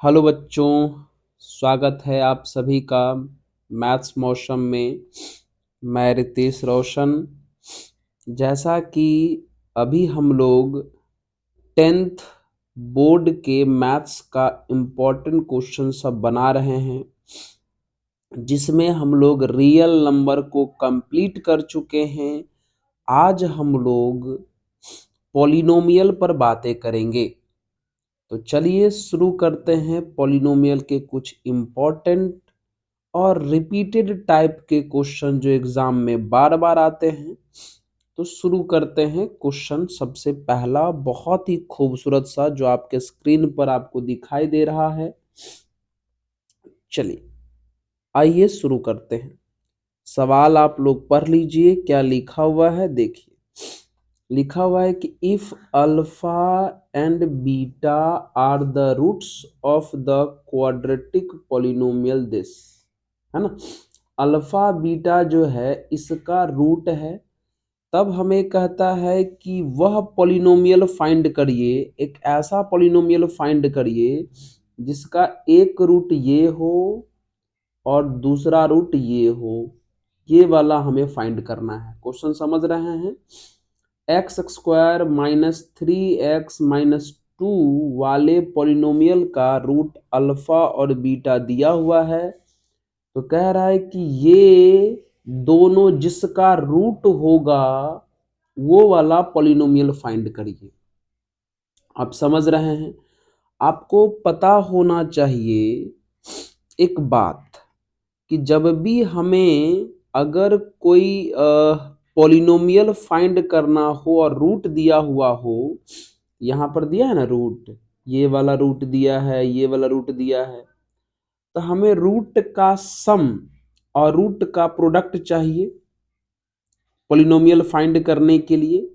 Hello बच्चों, स्वागत है आप सभी का मैथ्स मौसम में। मैं रितेश रोशन। जैसा कि अभी हम लोग 10th बोर्ड के मैथ्स का इम्पोर्टेंट क्वेश्चन सब बना रहे हैं, जिसमें हम लोग रियल नंबर को कंप्लीट कर चुके हैं। आज हम लोग पॉलिनोमियल पर बातें करेंगे। तो चलिए शुरू करते हैं पॉलिनोमियल के कुछ इम्पोर्टेंट और रिपीटेड टाइप के क्वेश्चन जो एग्जाम में बार बार आते हैं। तो शुरू करते हैं। क्वेश्चन सबसे पहला बहुत ही खूबसूरत सा जो आपके स्क्रीन पर आपको दिखाई दे रहा है। चलिए आइए शुरू करते हैं। सवाल आप लोग पढ़ लीजिए, क्या लिखा हुआ है देखिए। लिखा हुआ है कि if alpha and beta are the roots of the quadratic polynomial this, है ना। अल्फा बीटा जो है इसका रूट है, तब हमें कहता है कि वह पॉलिनोमियल फाइंड करिए, एक ऐसा पॉलिनोमियल फाइंड करिए जिसका एक रूट ये हो और दूसरा रूट ये हो। ये वाला हमें फाइंड करना है। क्वेश्चन समझ रहे हैं। एक्स स्क्वायर माइनस 3x-2 वाले पॉलिनोमियल का रूट अल्फा और बीटा दिया हुआ है। तो कह रहा है कि ये दोनों जिसका रूट होगा वो वाला पॉलिनोमियल फाइंड करिए। आप समझ रहे हैं। आपको पता होना चाहिए एक बात कि जब भी हमें अगर कोई पॉलिनोमियल फाइंड करना हो और रूट दिया हुआ हो, यहाँ पर दिया है ना रूट, ये वाला रूट दिया है, ये वाला रूट दिया है, तो हमें रूट का सम और रूट का प्रोडक्ट चाहिए पॉलिनोमियल फाइंड करने के लिए।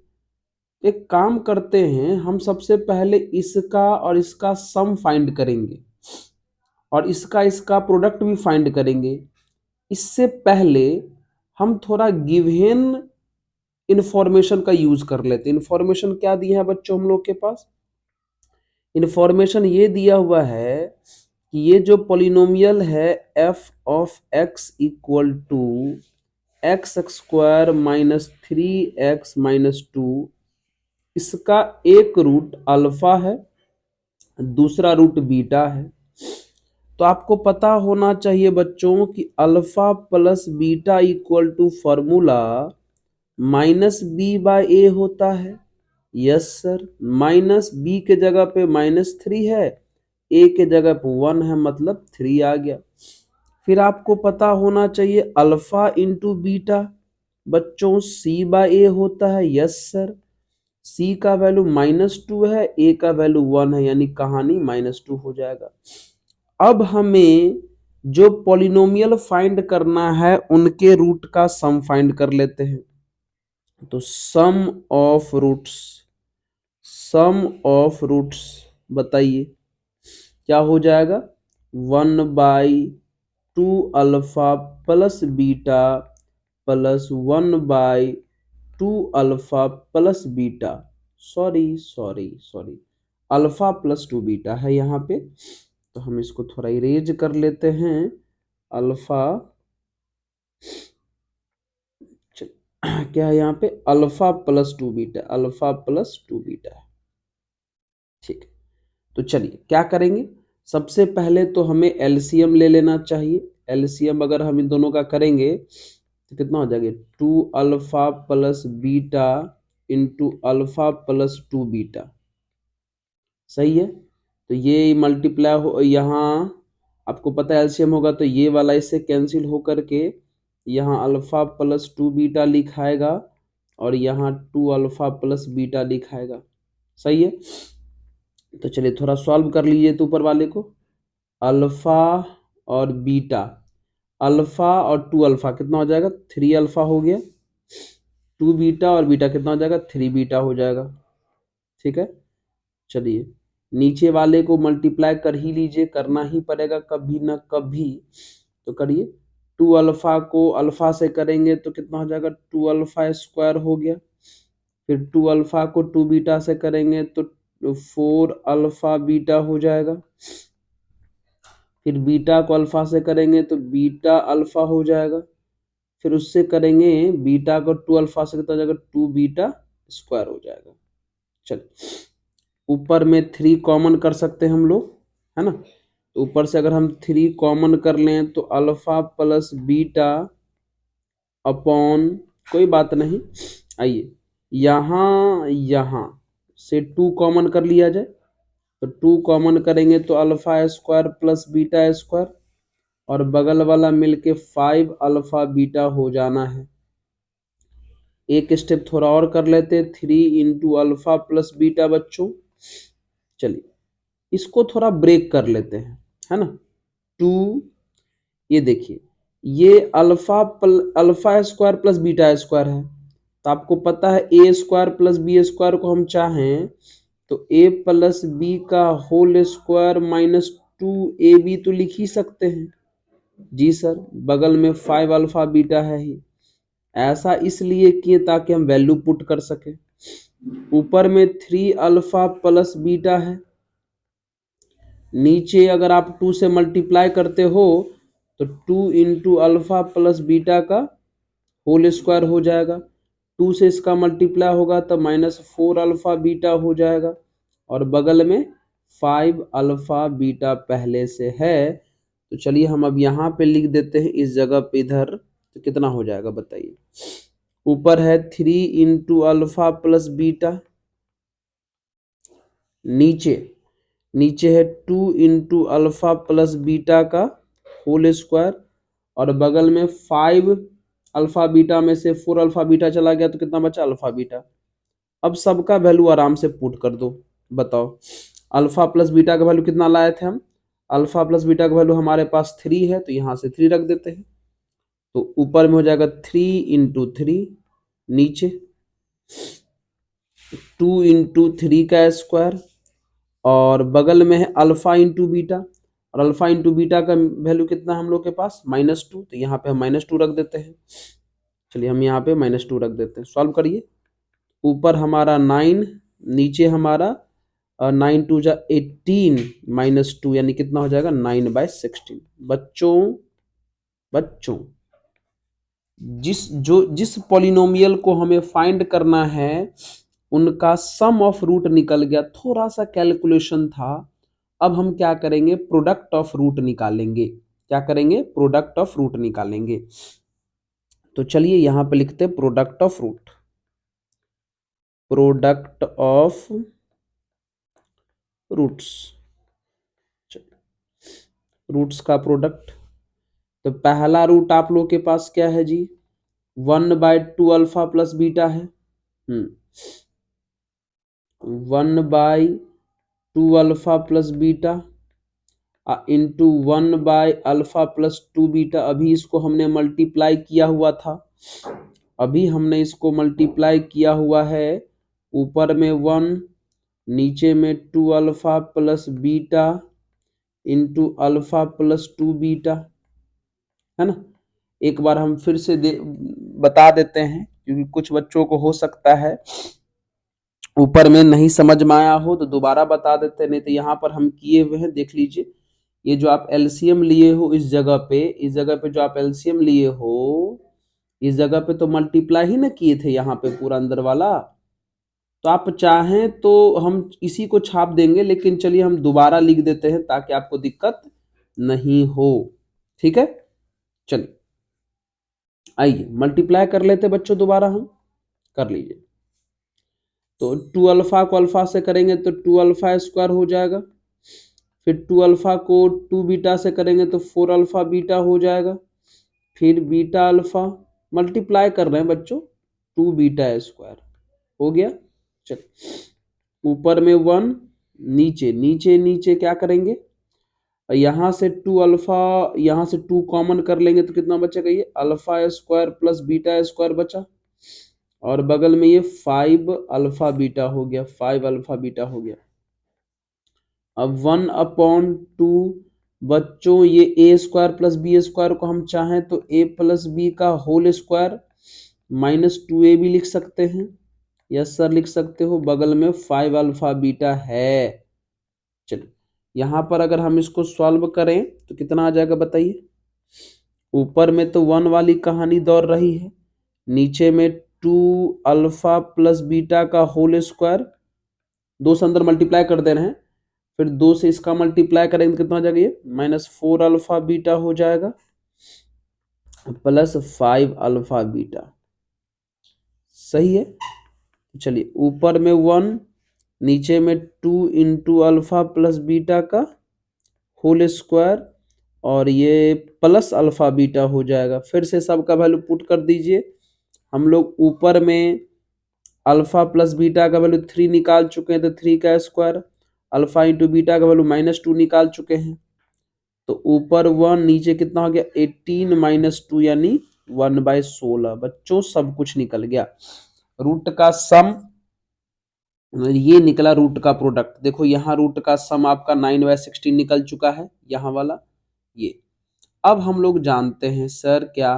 एक काम करते हैं, हम सबसे पहले इसका और इसका सम फाइंड करेंगे और इसका इसका प्रोडक्ट भी फाइंड करेंगे। इससे पहले हम थोड़ा गिवन इंफॉर्मेशन का यूज कर लेते हैं। इंफॉर्मेशन क्या दी है बच्चों हम लोग के पास? इंफॉर्मेशन ये दिया हुआ है कि ये जो पॉलिनोमियल है F of X equal to X square minus 3x-2, इसका एक रूट अल्फा है, दूसरा रूट बीटा है। तो आपको पता होना चाहिए बच्चों कि alpha plus beta equal to formula minus B by A होता है। यस सर, माइनस बी के जगह पे -3 है, ए के जगह पे 1 है, मतलब 3 आ गया। फिर आपको पता होना चाहिए अल्फा इंटू बीटा बच्चों सी बाय ए होता है। यस सर, सी का वैल्यू -2 है, ए का वैल्यू 1 है, यानी कहानी -2 हो जाएगा। अब हमें जो पॉलिनोमियल फाइंड करना है उनके रूट का सम फाइंड कर लेते हैं। तो सम ऑफ रूट्स बताइए क्या हो जाएगा। 1/2 alpha plus beta plus 1/2 alpha plus beta, sorry sorry sorry, alpha plus 2 beta है यहाँ पे। तो हम इसको थोड़ा इरेज कर लेते हैं। अल्फा क्या है यहाँ पे, alpha plus 2 beta, alpha plus 2 beta है। ठीक है, तो चलिए क्या करेंगे। सबसे पहले तो हमें एलसीएम ले लेना चाहिए। एलसीएम अगर हम इन दोनों का करेंगे तो कितना हो जाएगा, 2 alpha plus beta into alpha plus 2 beta. सही है। तो ये मल्टीप्लाई हो, यहाँ आपको पता है एलसीएम होगा तो ये वाला इससे कैंसिल हो करके यहाँ अल्फा प्लस 2 बीटा लिखाएगा और यहाँ 2 अल्फा प्लस बीटा लिखाएगा। सही है। तो चलिए थोड़ा सॉल्व कर लीजिए तो ऊपर वाले को। अल्फा और बीटा, अल्फा और 2 अल्फा कितना हो जाएगा, 3 अल्फा हो गया। 2 बीटा और बीटा कितना हो जाएगा, 3 बीटा हो जाएगा। ठीक है। चलिए नीचे वाले को मल्टीप्लाई कर ही लीजिए, करना ही पड़ेगा कभी ना कभी। तो करिए। 2 अल्फा को अल्फा से करेंगे तो कितना हो जाएगा, 2 अल्फा स्क्वायर हो गया। फिर 2 अल्फा को 2 बीटा से करेंगे तो 4 अल्फा बीटा हो जाएगा। फिर बीटा को अल्फा से करेंगे तो बीटा अल्फा हो जाएगा, फिर उससे करेंगे बीटा को 2 अल्फा से कितना हो जाएगा, 2 बीटा स्क्वायर हो जाएगा। चलिए ऊपर में 3 कॉमन कर सकते हैं हम लोग, है ना। तो ऊपर से अगर हम 3 कॉमन कर लें तो अल्फा प्लस बीटा अपॉन, कोई बात नहीं, आइए यहाँ से 2 कॉमन कर लिया जाए, तो 2 कॉमन करेंगे तो alpha square plus beta square, और बगल वाला मिलके 5 अल्फा बीटा हो जाना है। एक स्टेप थोड़ा और कर लेते हैं, 3 इंटू अल्फा प्लस बीटा बच्चों। चलिए इसको थोड़ा ब्रेक कर लेते हैं, है ना। 2, ये देखिए ये alpha square plus beta square है, तो आपको पता है ए स्क्वायर प्लस बी स्क्वायर को हम चाहें तो ए प्लस बी का होल स्क्वायर माइनस 2ab तो लिख ही सकते हैं। जी सर, बगल में 5 अल्फा बीटा है ही, ऐसा इसलिए किए ताकि हम वैल्यू पुट कर सके। ऊपर में 3 अल्फा प्लस बीटा है, नीचे अगर आप 2 से मल्टीप्लाई करते हो तो 2 इंटू अल्फा प्लस बीटा का होल स्क्वायर हो जाएगा, 2 से इसका मल्टीप्लाई होगा तो -4 अल्फा बीटा हो जाएगा, और बगल में 5 अल्फा बीटा पहले से है। तो चलिए हम अब यहाँ पे लिख देते हैं इस जगह पे इधर, तो कितना हो जाएगा बताइए। ऊपर है 3 इंटू अल्फा प्लस बीटा, नीचे नीचे है 2 इंटू अल्फा प्लस बीटा का होल स्क्वायर, और बगल में 5 अल्फा बीटा में से 4 अल्फा बीटा चला गया तो कितना बचा, अल्फा बीटा। अब सबका वैल्यू आराम से पुट कर दो, बताओ अल्फा प्लस बीटा का वैल्यू कितना लाए थे हम, अल्फा प्लस बीटा का वैल्यू हमारे पास 3 है, तो यहाँ से 3 रख देते हैं, तो ऊपर में हो जाएगा 3 इंटू 3, नीचे 2 इंटू 3 का स्क्वायर, और बगल में है अल्फा इंटू बीटा, और अल्फा इंटू बीटा का वैल्यू कितना हम लोग के पास, -2, तो यहाँ पे हम -2 रख देते हैं। चलिए हम यहाँ पे -2 रख देते हैं, सॉल्व करिए। ऊपर हमारा 9, नीचे हमारा 9 2 जा 18 -2 यानी कितना हो जाएगा 9/16। बच्चों जिस पॉलिनोमियल को हमें फाइंड करना है उनका सम ऑफ रूट निकल गया, थोड़ा सा कैलकुलेशन था। अब हम क्या करेंगे, प्रोडक्ट ऑफ रूट निकालेंगे। क्या करेंगे, प्रोडक्ट ऑफ रूट निकालेंगे। तो चलिए यहां पे लिखते हैं product of root, product of roots, roots का प्रोडक्ट। तो पहला रूट आप लोग के पास क्या है जी, 1/2 अल्फा प्लस बीटा है, 1/2 अल्फा प्लस बीटा इंटू 1/अल्फा प्लस 2 बीटा। अभी इसको हमने मल्टीप्लाई किया हुआ था, अभी हमने इसको मल्टीप्लाई किया हुआ है, ऊपर में 1, नीचे में 2 alpha plus beta into alpha plus 2 beta, है ना। एक बार हम फिर से बता देते हैं, क्योंकि कुछ बच्चों को हो सकता है ऊपर में नहीं समझ में आया हो, तो दोबारा बता देते हैं। नहीं तो यहाँ पर हम किए हुए हैं, देख लीजिए। ये जो आप एलसीएम लिए हो इस जगह पे जो आप एलसीएम लिए हो इस जगह पे तो मल्टीप्लाई ही ना किए थे यहाँ पे पूरा अंदर वाला। तो आप चाहें तो हम इसी को छाप देंगे, लेकिन चलिए हम दोबारा लिख देते हैं ताकि आपको दिक्कत नहीं हो, ठीक है। चलिए आइए मल्टीप्लाई कर लेते बच्चों, दोबारा हम कर लीजिए। तो 2 अल्फा को अल्फा से करेंगे तो 2 अल्फा स्क्वायर हो जाएगा, फिर 2 अल्फा को 2 बीटा से करेंगे तो 4 अल्फा बीटा हो जाएगा, फिर बीटा अल्फा मल्टीप्लाई कर रहे हैं बच्चों, 2 बीटा स्क्वायर हो गया। चल ऊपर में 1, नीचे नीचे नीचे क्या करेंगे, यहाँ से 2 अल्फा, यहाँ से 2 कॉमन कर लेंगे तो कितना बचेगा, ये alpha square plus beta square बचा, और बगल में ये 5 अल्फा बीटा हो गया, 5 अल्फा बीटा हो गया। अब 1/2 बच्चों, ये ए स्क्वायर प्लस बी स्क्वायर को हम चाहें तो ए प्लस बी का होल स्क्वायर -2a भी लिख सकते हैं, यस सर लिख सकते हो, बगल में 5 अल्फा बीटा है। चलिए यहाँ पर अगर हम इसको सॉल्व करें तो कितना आ जाएगा बताइए। ऊपर में तो 1 वाली कहानी दौड़ रही है, नीचे में 2 अल्फा प्लस बीटा का होल स्क्वायर, 2 से अंदर मल्टीप्लाई कर दे रहे हैं, फिर 2 से इसका मल्टीप्लाई करेंगे तो कितना हो जाएगा, ये -4 अल्फा बीटा हो जाएगा प्लस 5 अल्फा बीटा। सही है। चलिए ऊपर में 1, नीचे में 2 इंटू अल्फा प्लस बीटा का होल स्क्वायर और ये प्लस अल्फा बीटा हो जाएगा। फिर से सबका वैल्यू पुट कर दीजिए। हम लोग ऊपर में अल्फा प्लस बीटा का वैल्यू 3 निकाल चुके हैं, तो 3 का स्क्वायर, अल्फा इंटू बीटा का वैल्यू -2 निकाल चुके हैं, तो ऊपर 1 नीचे कितना हो गया 18 - 2 यानी 1/16। बच्चों सब कुछ निकल गया। रूट का सम, ये निकला रूट का प्रोडक्ट। देखो यहाँ रूट का सम आपका 9/16 निकल चुका है, यहाँ वाला ये। अब हम लोग जानते हैं सर क्या,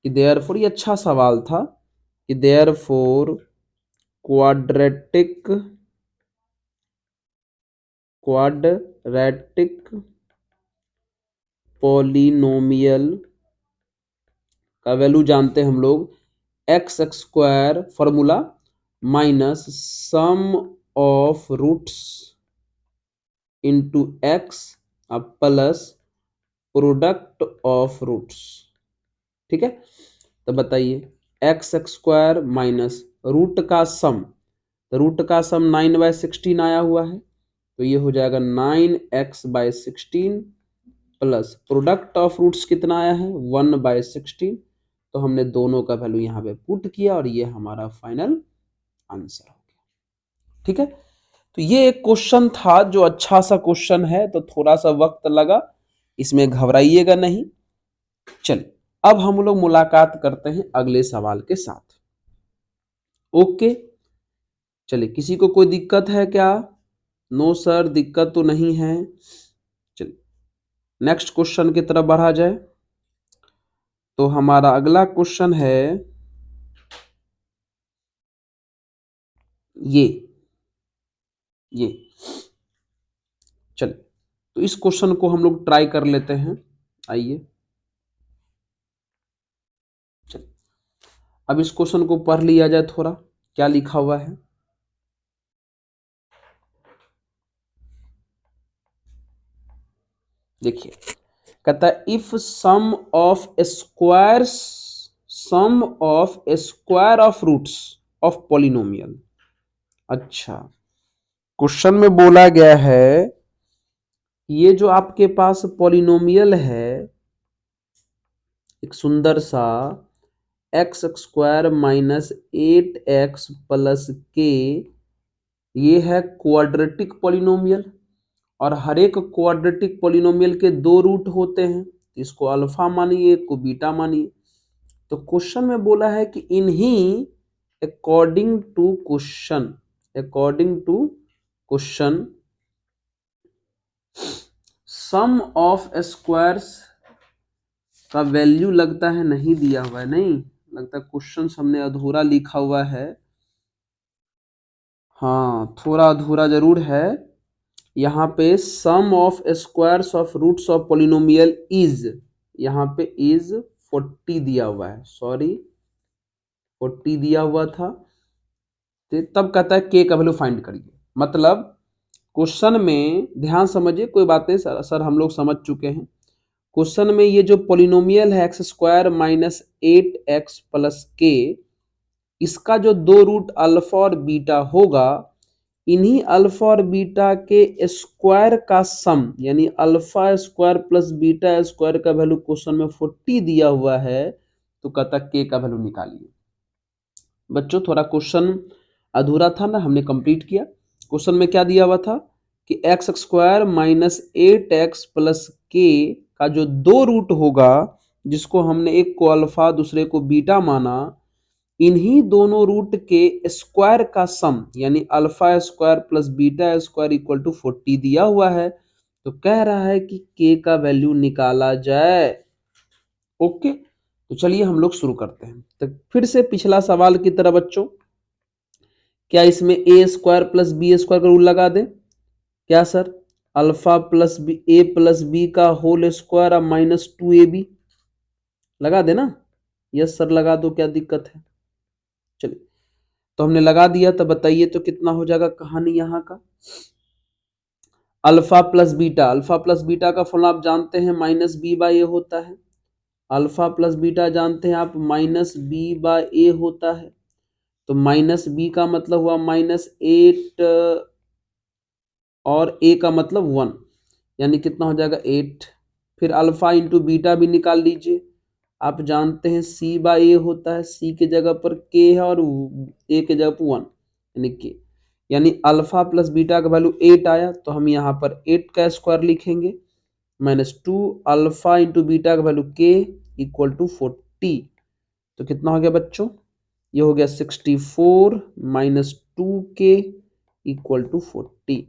कि देयरफॉर, ये अच्छा सवाल था, कि देयरफॉर क्वाड्रेटिक पॉलिनोमियल का वैल्यू जानते हैं हम लोग, X square formula minus sum of roots into x plus product of roots. ठीक है, तो बताइए एक्स स्क्वायर माइनस रूट का सम, तो रूट का सम 9/16 आया हुआ है, तो ये हो जाएगा 9x/16 plus product of roots कितना आया है 1/16। तो हमने दोनों का वैल्यू यहाँ पे पुट किया और ये हमारा फाइनल आंसर हो गया। ठीक है, तो ये एक क्वेश्चन था जो अच्छा सा क्वेश्चन है, तो थोड़ा सा वक्त लगा, इसमें घबराइएगा नहीं। चलिए अब हम लोग मुलाकात करते हैं अगले सवाल के साथ। ओके, चलिए किसी को कोई दिक्कत है क्या? नो सर, दिक्कत तो नहीं है। चलिए नेक्स्ट क्वेश्चन की तरफ बढ़ा जाए। तो हमारा अगला क्वेश्चन है ये चलिए, तो इस क्वेश्चन को हम लोग ट्राई कर लेते हैं। आइए, चलिए अब इस क्वेश्चन को पढ़ लिया जाए थोड़ा, क्या लिखा हुआ है। देखिए, कहता है if sum of square of roots of polynomial. अच्छा, क्वेश्चन में बोला गया है ये जो आपके पास पॉलिनोमियल है एक सुंदर सा x square minus 8x plus के, ये है क्वाड्रेटिक पॉलिनोमियल, और हर एक क्वाड्रेटिक पॉलिनोमियल के 2 रूट होते हैं, इसको अल्फा मानिए, एक को बीटा मानिए। तो क्वेश्चन में बोला है कि इन्हीं according to question sum of squares का वैल्यू लगता है नहीं दिया हुआ है, नहीं लगता, क्वेश्चन हमने अधूरा लिखा हुआ है। हाँ, थोड़ा अधूरा जरूर है। यहाँ पे sum of squares of roots of polynomial is, यहाँ पे इज 40 दिया हुआ है, सॉरी 40 दिया हुआ था। तो तब कहता है के का वैल्यू फाइंड करिए। मतलब क्वेश्चन में ध्यान समझिए, कोई बातें सर हम लोग समझ चुके हैं। क्वेश्चन में ये जो पॉलिनोमियल है x square minus 8x plus के, इसका जो 2 रूट अल्फा और बीटा होगा, इन्हीं अल्फा और बीटा के स्क्वायर का सम, यानी alpha square plus beta square का वैल्यू क्वेश्चन में 40 दिया हुआ है, तो कहता के का वैल्यू निकालिए। बच्चों थोड़ा क्वेश्चन अधूरा था ना, हमने कंप्लीट किया। क्वेश्चन में क्या दिया हुआ था कि x square minus 8x plus के का जो 2 रूट होगा, जिसको हमने एक को अल्फा दूसरे को बीटा माना, इन्हीं दोनों रूट के स्क्वायर का सम, यानी alpha square plus beta square equal to 40 दिया हुआ है। तो कह रहा है कि के का वैल्यू निकाला जाए। ओके, तो चलिए हम लोग शुरू करते हैं। तो फिर से पिछला सवाल की तरह बच्चों, क्या इसमें ए स्क्वायर प्लस बी स्क्वायर का रूल लगा दें क्या sir? Alpha plus B A plus B का होल स्क्वायर अब -2ab लगा देना। यस सर लगा दो, क्या दिक्कत है। चलिए तो हमने लगा दिया, तो बताइए तो कितना हो जाएगा कहानी यहाँ का। अल्फा प्लस बीटा का फॉर्मूला आप जानते हैं -b/a होता है। अल्फा प्लस बीटा जानते हैं आप -b/a होता है। तो -b का मतलब हुआ -8 और a का मतलब 1, यानी कितना हो जाएगा 8। फिर अल्फा इंटू बीटा भी निकाल लीजिए। आप जानते हैं c/a होता है, c की जगह पर k है और a की जगह पर 1 यानी k, यानी अल्फा प्लस बीटा का वैल्यू 8 आया, तो हम यहाँ पर 8 का स्क्वायर लिखेंगे -2 अल्फा इंटू बीटा का वैल्यू k इक्वल टू 40। तो कितना हो गया बच्चों, ये हो गया 64 -2k इक्वल टू 40।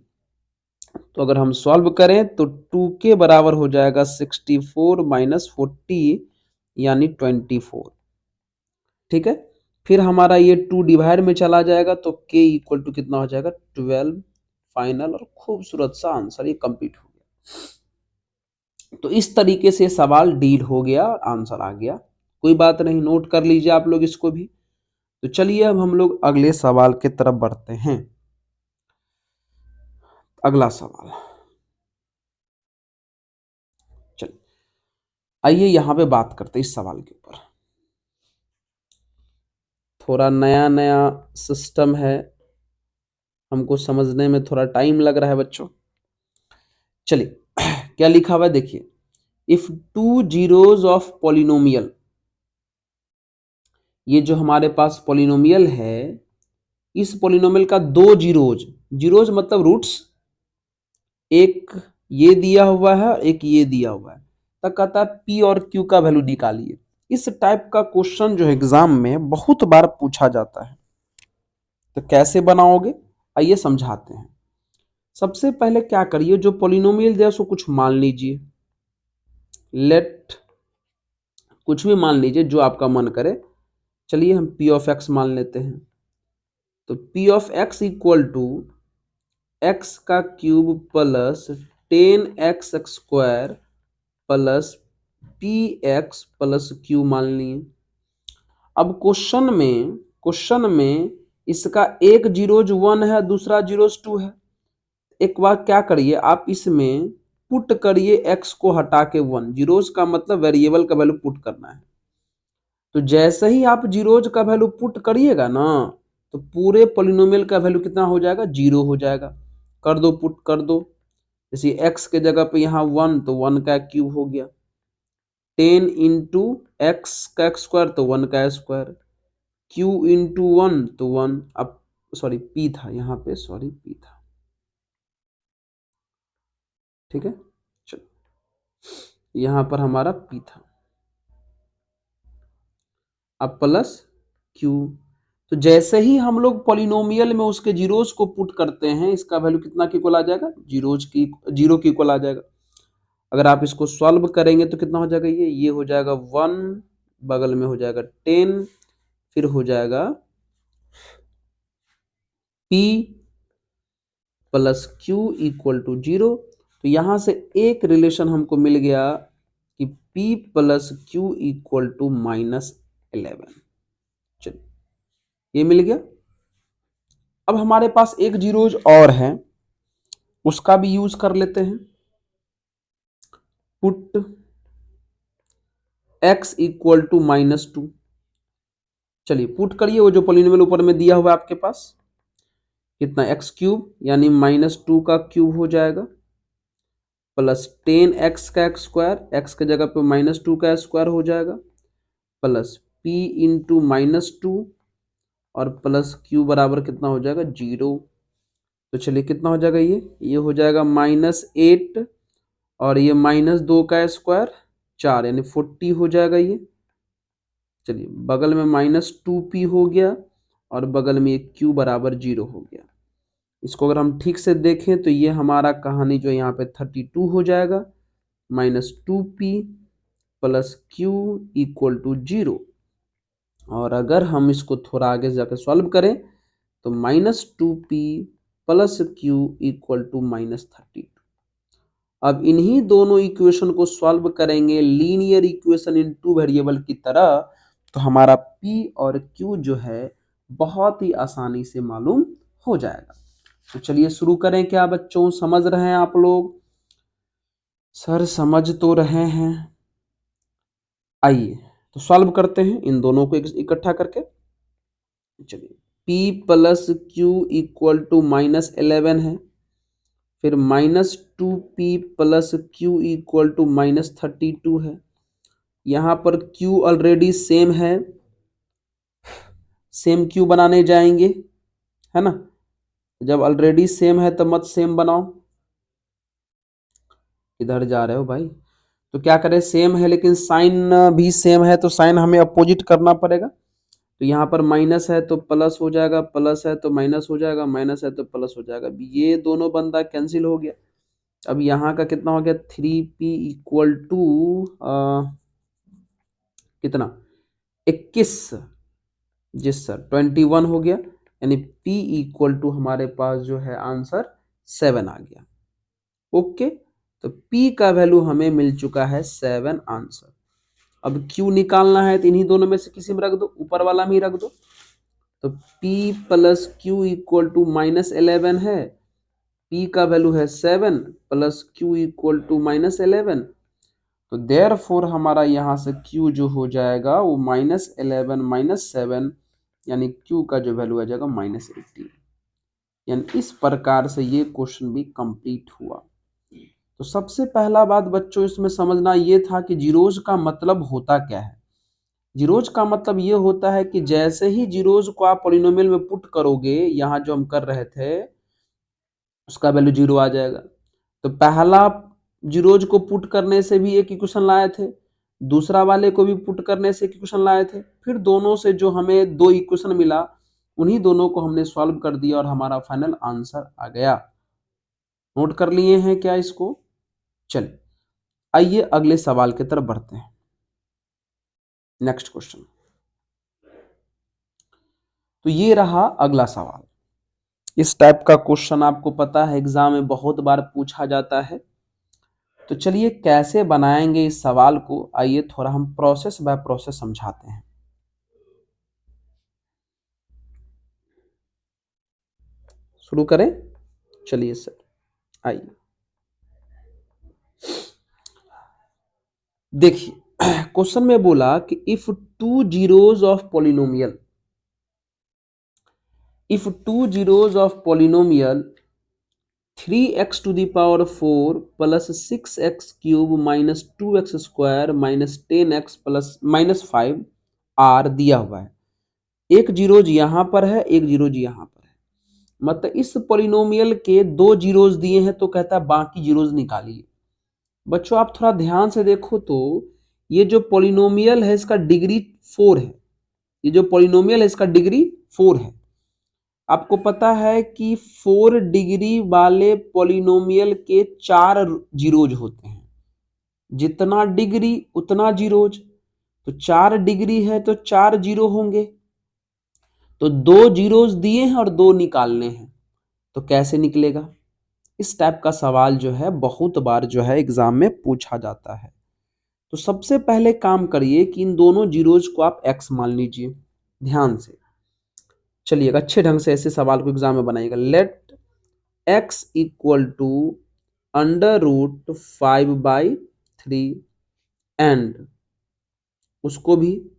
तो अगर हम सॉल्व करें तो 2k बराबर हो जाएगा 64 -40 यानी 24। ठीक है, फिर हमारा ये 2 डिवाइड में चला जाएगा तो k इक्वल टू कितना हो जाएगा 12। फाइनल और खूबसूरत सा आंसर ये कंप्लीट हो गया। तो इस तरीके से सवाल डील हो गया और आंसर आ गया। कोई बात नहीं, नोट कर लीजिए आप लोग इसको भी। तो चलिए अब हम लोग अगले सवाल की तरफ बढ़ते हैं। अगला सवाल, चलिए आइए यहाँ पे बात करते हैं इस सवाल के ऊपर। थोड़ा नया नया सिस्टम है, हमको समझने में थोड़ा टाइम लग रहा है बच्चों। चलिए क्या लिखा हुआ है देखिए, इफ 2 जीरोज ऑफ पॉलिनोमियल, ये जो हमारे पास पॉलिनोमियल है, इस पॉलिनोमियल का 2 जीरोज, जीरोज मतलब रूट्स, एक ये दिया हुआ है और एक ये दिया हुआ है, तो कहता है पी और क्यू का वैल्यू निकालिए। इस टाइप का क्वेश्चन जो एग्जाम में बहुत बार पूछा जाता है, तो कैसे बनाओगे आइए समझाते हैं। सबसे पहले क्या करिए, जो पॉलिनोमियल दिया उसको कुछ मान लीजिए, लेट कुछ भी मान लीजिए जो आपका मन करे। चलिए हम पी ऑफ एक्स मान लेते हैं। तो P of X equal to X का cube plus 10x square plus P X plus Q मान लिए। अब क्वेश्चन में इसका एक जीरोज 1 है, दूसरा जीरोज 2 है। एक बार क्या करिए आप इसमें पुट करिए x को हटा के 1, जीरोज का मतलब वेरिएबल का वैल्यू पुट करना है। तो जैसे ही आप जीरोज का वैल्यू पुट करिएगा ना, तो पूरे पॉलिनोमियल का वैल्यू कितना हो जाएगा, 0 हो जाएगा। कर दो, पुट कर दो। जैसे x के जगह पे यहाँ 1, तो 1 का क्यूब हो गया, 10 इंटू एक्स का स्क्वायर तो 1 का स्क्वायर, q इंटू 1 तो 1। अब सॉरी p था यहाँ पे, सॉरी p था, ठीक है। चलो यहाँ पर हमारा p था, अब प्लस q। तो जैसे ही हम लोग पॉलिनोमियल में उसके जीरोज को पुट करते हैं, इसका वैल्यू कितना के इक्वल आ जाएगा, जीरोज की, जीरो के इक्वल आ जाएगा। अगर आप इसको सॉल्व करेंगे तो कितना हो जाएगा, ये हो जाएगा 1, बगल में हो जाएगा 10, फिर हो जाएगा p plus Q equal to 0। तो यहां से एक रिलेशन हमको मिल गया कि p plus Q equal to -11। चलिए ये मिल गया। अब हमारे पास एक जीरोज और है, उसका भी यूज कर लेते हैं। Put x equal to -2। चलिए पुट करिए, वो जो पॉलिनोमियल ऊपर में दिया हुआ है आपके पास, कितना एक्स क्यूब यानी -2 का क्यूब हो जाएगा, प्लस 10x का स्क्वायर, एक्स के जगह पे -2 का स्क्वायर हो जाएगा, प्लस p इंटू -2 और प्लस q बराबर कितना हो जाएगा, 0। तो चलिए कितना हो जाएगा, ये हो जाएगा -8 और ये -2 का स्क्वायर 4 यानी 40 हो जाएगा ये। चलिए बगल में -2p हो गया और बगल में एक q बराबर 0 हो गया। इसको अगर हम ठीक से देखें तो ये हमारा कहानी जो यहाँ पे 32 हो जाएगा, -2p plus Q equal to 0। और अगर हम इसको थोड़ा आगे जाकर सॉल्व करें तो -2p plus Q equal to -32। अब इन्हीं दोनों इक्वेशन को सॉल्व करेंगे linear equation in two variable की तरह, तो हमारा P और Q जो है बहुत ही आसानी से मालूम हो जाएगा। तो चलिए शुरू करें। क्या बच्चों समझ रहे हैं आप लोग? सर समझ तो रहे हैं। आइए तो सॉल्व करते हैं इन दोनों को इकट्ठा करके। चलिए P plus Q equal to -11 है, फिर -2P plus Q equal to -32 है। यहाँ पर Q ऑलरेडी सेम है, सेम Q बनाने जाएंगे, है ना। जब ऑलरेडी सेम है तो मत सेम बनाओ। इधर जा रहे हो भाई? तो क्या करें, सेम है लेकिन साइन भी सेम है, तो साइन हमें अपोजिट करना पड़ेगा। तो यहाँ पर माइनस है तो प्लस हो जाएगा, प्लस है तो माइनस हो जाएगा, माइनस है तो प्लस हो जाएगा। ये दोनों बंदा कैंसिल हो गया। अब यहाँ का कितना हो गया, 3P इक्वल टू कितना, 21, जी सर 21 हो गया। यानी P इक्वल टू हमारे पास जो है आंसर 7 आ गया। ओके, तो P का वैल्यू हमें मिल चुका है 7 आंसर। अब Q निकालना है तो इन्हीं दोनों में से किसी में रख दो, ऊपर वाला में ही रख दो। तो P plus Q equal to -11 है, P का वैल्यू है 7 प्लस Q इक्वल टू -11, तो देयर फोर हमारा यहाँ से Q जो हो जाएगा वो -11 -7, यानी Q का जो वैल्यू आ जाएगा -18। यानी इस प्रकार से ये क्वेश्चन भी कंप्लीट हुआ। तो सबसे पहला बात बच्चों इसमें समझना ये था कि जीरोज का मतलब होता क्या है। जीरोज का मतलब ये होता है कि जैसे ही जीरोज को आप पॉलिनोमियल में पुट करोगे, यहाँ जो हम कर रहे थे उसका वैल्यू 0 आ जाएगा। तो पहला जीरोज को पुट करने से भी एक इक्वेशन लाए थे, दूसरा वाले को भी पुट करने से एक इक्वेशन लाए थे, फिर दोनों से जो हमें दो इक्वेशन मिला उन्हीं दोनों को हमने सॉल्व कर दिया और हमारा फाइनल आंसर आ गया। नोट कर लिए हैं क्या इसको? चलिए आइए अगले सवाल की तरफ बढ़ते हैं। नेक्स्ट क्वेश्चन, तो ये रहा अगला सवाल। इस टाइप का क्वेश्चन आपको पता है एग्जाम में बहुत बार पूछा जाता है। तो चलिए कैसे बनाएंगे इस सवाल को, आइए थोड़ा हम प्रोसेस बाय प्रोसेस समझाते हैं। शुरू करें? चलिए सर आइए। देखिए क्वेश्चन में बोला कि if two zeros of polynomial, if two zeros of polynomial 3x to the power 4 plus 6x cube minus 2x square minus 10x plus -5 are दिया हुआ है। एक जीरोज यहां पर है, एक जीरोज यहां पर है, मतलब इस पॉलिनोमियल के दो जीरोज दिए हैं, तो कहता है बाकी जीरोज निकालिए। बच्चों आप थोड़ा ध्यान से देखो तो ये जो पॉलिनोमियल है इसका डिग्री 4 है, ये जो पॉलिनोमियल है इसका डिग्री 4 है। आपको पता है कि 4 डिग्री वाले पॉलिनोमियल के 4 जीरोज होते हैं, जितना डिग्री उतना जीरोज, तो 4 डिग्री है तो 4 जीरो होंगे। तो दो जीरोज दिए हैं और दो निकालने हैं, तो कैसे निकलेगा? इस टाइप का सवाल जो है बहुत बार जो है एग्जाम में पूछा जाता है। तो सबसे पहले काम करिए कि इन दोनों जीरोज को आप x मान लीजिए ध्यान से। चलिए अच्छे ढंग से ऐसे सवाल को एग्जाम में बनाइएगा। Let x equal to √5/3 and उसको भी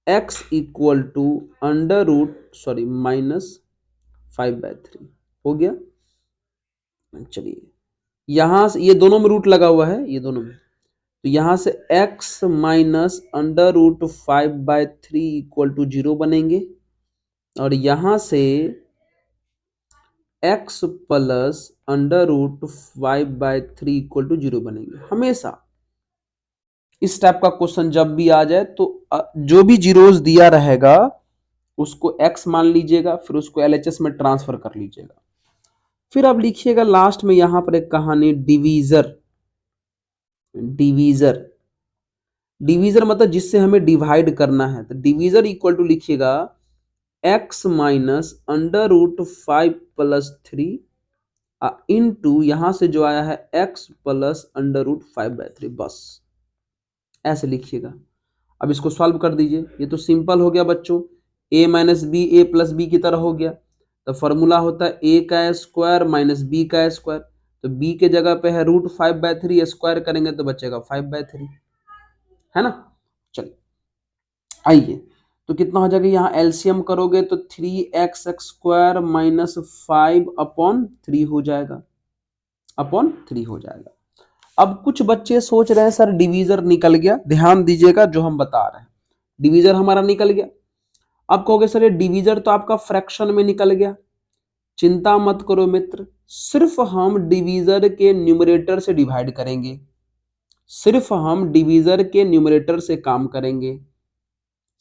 x इक्वल टू -5/3 हो गया। चलिए यहां से ये दोनों में रूट लगा हुआ है, ये दोनों में, तो यहां से x माइनस √5/3 इक्वल टू 0 बनेंगे, और यहां से x प्लस √5/3 इक्वल टू 0 बनेंगे। हमेशा इस टाइप का क्वेश्चन जब भी आ जाए तो जो भी जीरोज दिया रहेगा उसको x मान लीजिएगा, फिर उसको LHS में ट्रांसफर कर लीजिएगा। फिर अब लिखिएगा लास्ट में यहां पर एक कहानी, डिवीजर। डिवीजर डिवीजर मतलब जिससे हमें डिवाइड करना है, तो डिवीजर इक्वल टू लिखिएगा x माइनस √5 + 3 इनटू यहां से जो आया है x प्लस √5/3, बस ऐसे लिखिएगा। अब इसको सॉल्व कर दीजिए, ये तो सिंपल हो गया बच्चों, a minus B A plus B की तरह हो गया। तो फॉर्मूला होता है a का स्क्वायर माइनस b का स्क्वायर, तो b के जगह पे है √5/3, स्क्वायर करेंगे तो बचेगा 5/3, है ना। चलिए आइए, तो कितना हो जाएगा, यहाँ एलसीएम करोगे तो 3x² माइनस 5/3 हो जाएगा, अपॉन 3 हो जाएगा। अब कुछ बच्चे सोच रहे हैं सर डिवीजर निकल गया, ध्यान दीजिएगा जो हम बता रहे हैं, डिवीजर हमारा निकल गया। अब कहोगे सर ये डिवीजर तो आपका फ्रैक्शन में निकल गया, चिंता मत करो मित्र, सिर्फ हम डिवीजर के न्यूमरेटर से डिवाइड करेंगे, सिर्फ हम डिवीजर के न्यूमरेटर से काम करेंगे।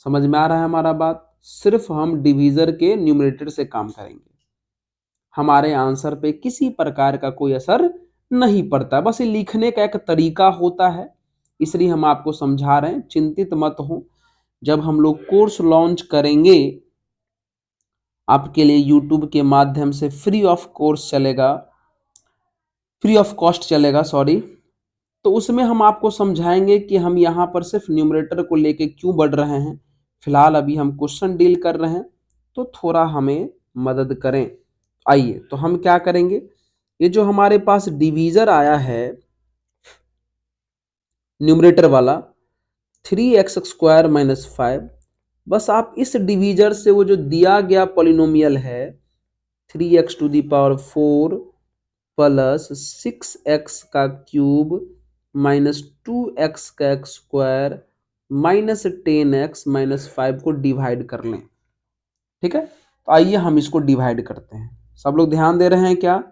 समझ में आ रहा है हमारा बात, सिर्फ हम डिवीजर के न्यूमरेटर से काम करेंगे, हमारे आंसर पे किसी प्रकार का कोई असर नहीं पड़ता, बस ये लिखने का एक तरीका होता है, इसलिए हम आपको समझा रहे हैं, चिंतित मत हो। जब हम लोग कोर्स लॉन्च करेंगे आपके लिए यूट्यूब के माध्यम से, फ्री ऑफ कोर्स चलेगा, फ्री ऑफ कॉस्ट चलेगा सॉरी, तो उसमें हम आपको समझाएंगे कि हम यहाँ पर सिर्फ न्यूमरेटर को लेके क्यों बढ़ रहे हैं। फिलहाल अभी हम क्वेश्चन डील कर रहे हैं, तो थोड़ा हमें मदद करें। आइए, तो हम क्या करेंगे, ये जो हमारे पास डिवीजर आया है न्यूमरेटर वाला 3x² माइनस 5, बस आप इस डिवीजर से वो जो दिया गया पॉलिनोमियल है 3x⁴ plus 6x³ minus 2x² minus 10x minus 5 को डिवाइड कर लें, ठीक है। तो आइए हम इसको डिवाइड करते हैं, सब लोग ध्यान दे रहे हैं क्या,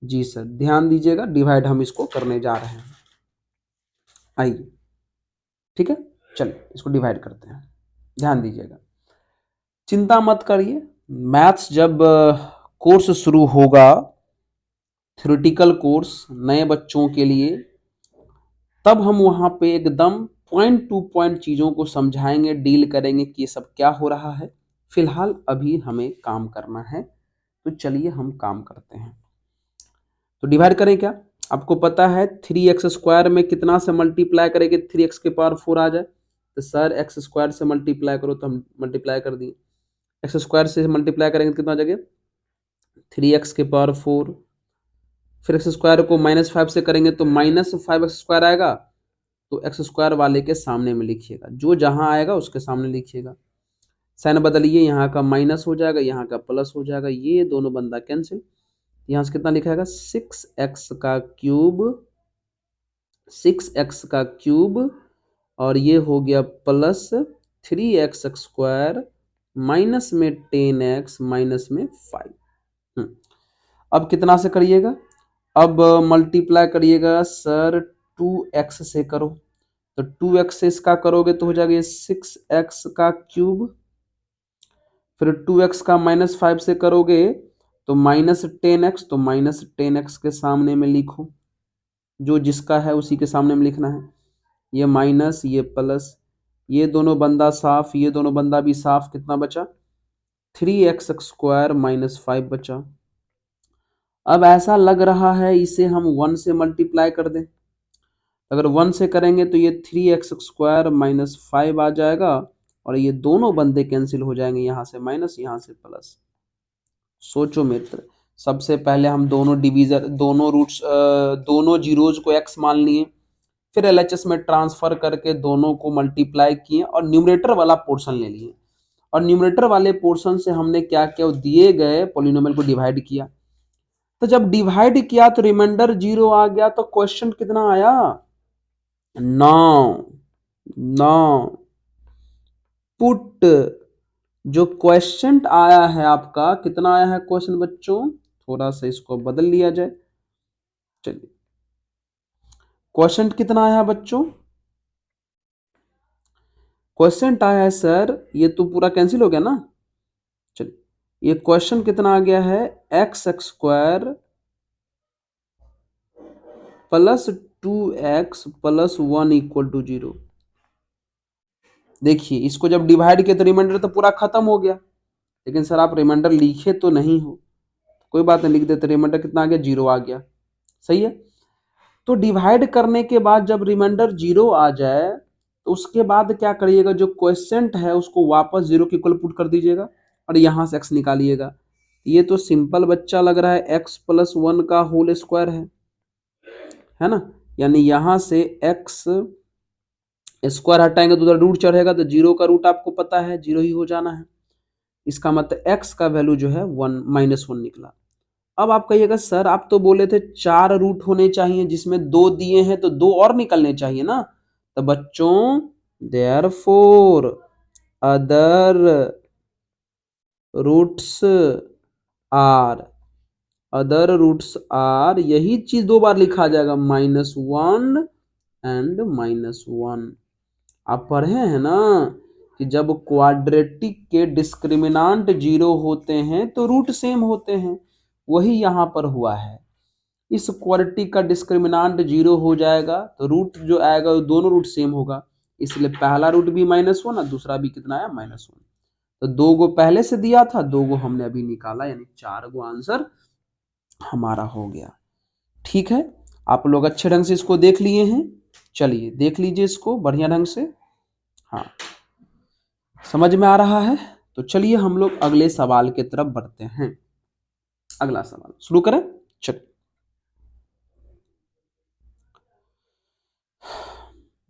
जी सर ध्यान दीजिएगा, डिवाइड हम इसको करने जा रहे हैं। आइए, ठीक है, चलिए इसको डिवाइड करते हैं, ध्यान दीजिएगा, चिंता मत करिए, मैथ्स जब कोर्स शुरू होगा, थ्योरेटिकल कोर्स नए बच्चों के लिए, तब हम वहां पे एकदम पॉइंट टू पॉइंट चीजों को समझाएंगे, डील करेंगे कि ये सब क्या हो रहा है। फिलहाल अभी हमें काम करना है, तो चलिए हम काम करते हैं। तो डिवाइड करें क्या, आपको पता है 3x² में कितना से मल्टीप्लाई करेंगे 3x⁴ आ जाए, तो सर x² से मल्टीप्लाई करो, तो हम मल्टीप्लाई कर दिए, x² से मल्टीप्लाई करेंगे तो कितना आ जाएगा 3x⁴, फिर x² को -5 से करेंगे तो -5x² आएगा, तो x² वाले के सामने में लिखिएगा, जो जहां आएगा उसके सामने लिखिएगा, साइन बदलिए, यहाँ का माइनस हो जाएगा, यहाँ का प्लस हो जाएगा, ये दोनों बंदा कैंसिल, यहाँ से कितना लिखा जाएगा 6x³ और ये हो गया प्लस 3x² माइनस में 10x माइनस में 5। अब कितना से करिएगा, अब मल्टीप्लाई करिएगा सर 2x से करो, तो 2x से इसका करोगे तो हो जाएगा 6x³, फिर 2x का -5 से करोगे तो -10x, तो -10x के सामने में लिखो, जो जिसका है उसी के सामने में लिखना है, ये माइनस ये प्लस, ये दोनों बंदा साफ, ये दोनों बंदा भी साफ, कितना बचा 3x² माइनस 5 बचा। अब ऐसा लग रहा है इसे हम 1 से मल्टीप्लाई कर दें, अगर 1 से करेंगे तो ये 3x² माइनस 5 आ जाएगा, और ये दोनों बंदे कैंसिल हो जाएंगे, यहाँ से माइनस यहाँ से प्लस। सोचो मित्र, सबसे पहले हम दोनों डिवीजर, दोनों रूट्स, दोनों जीरोज को x मान लिए, फिर LHS में ट्रांसफर करके दोनों को मल्टीप्लाई किए और न्यूमरेटर वाला पोर्शन ले लिए, और न्यूमरेटर वाले पोर्शन से हमने क्या किया, दिए गए पॉलिनोमियल को डिवाइड किया, तो जब डिवाइड किया तो रिमाइंडर 0 आ गया, तो क्वेश्चन कितना आया 9। पुट जो क्वेश्चन आया है आपका, कितना आया है क्वेश्चन बच्चों, थोड़ा सा इसको बदल लिया जाए, चलिए क्वेश्चन कितना आया है बच्चों, क्वेश्चन आया है सर, ये तो पूरा कैंसिल हो गया ना, चलिए ये क्वेश्चन कितना आ गया है x² plus 2x plus 1 equal to 0। देखिए इसको जब डिवाइड किया तो रिमाइंडर तो पूरा खत्म हो गया, लेकिन सर आप रिमाइंडर लिखे तो नहीं हो, कोई बात नहीं, लिख देते। रिमाइंडर कितना आ गया, 0 आ गया। सही है। तो डिवाइड करने के बाद जब रिमाइंडर 0 आ जाए तो उसके बाद क्या करिएगा, जो क्वेश्चंट है उसको वापस 0 के इक्वल पुट कर दीजिएगा और यहां से x निकालिएगा। ये तो सिंपल बच्चा लग रहा है, x+1 का होल स्क्वायर है ना। यानी यहां से x स्क्वायर हटाएंगे तो उधर रूट चढ़ेगा, तो 0 का रूट आपको पता है 0 ही हो जाना है। इसका मतलब x का वैल्यू जो है -1 निकला। अब आप कहिएगा सर आप तो बोले थे 4 रूट होने चाहिए, जिसमें 2 दिए हैं तो 2 और निकलने चाहिए ना। तो बच्चों therefore other roots are, other roots are, यही चीज 2 बार लिखा जाएगा, -1 एंड -1। आप पढ़े हैं ना कि जब क्वाड्रेटिक के डिस्क्रिमिनांट 0 होते हैं तो रूट सेम होते हैं, वही यहां पर हुआ है। इस क्वाड्रेटिक का डिस्क्रिमिनांट 0 हो जाएगा तो रूट जो आएगा वो दोनों रूट सेम होगा, इसलिए पहला रूट भी -1 और दूसरा भी कितना आया, -1। तो 2 गो पहले से दिया था, 2 गो हमने अभी निकाला, यानी 4 गो आंसर हमारा हो गया। ठीक है, आप लोग अच्छे ढंग से इसको देख लिए हैं। चलिए देख लीजिए इसको बढ़िया ढंग से। हाँ, समझ में आ रहा है। तो चलिए हम लोग अगले सवाल की तरफ बढ़ते हैं। अगला सवाल शुरू करें। चलिए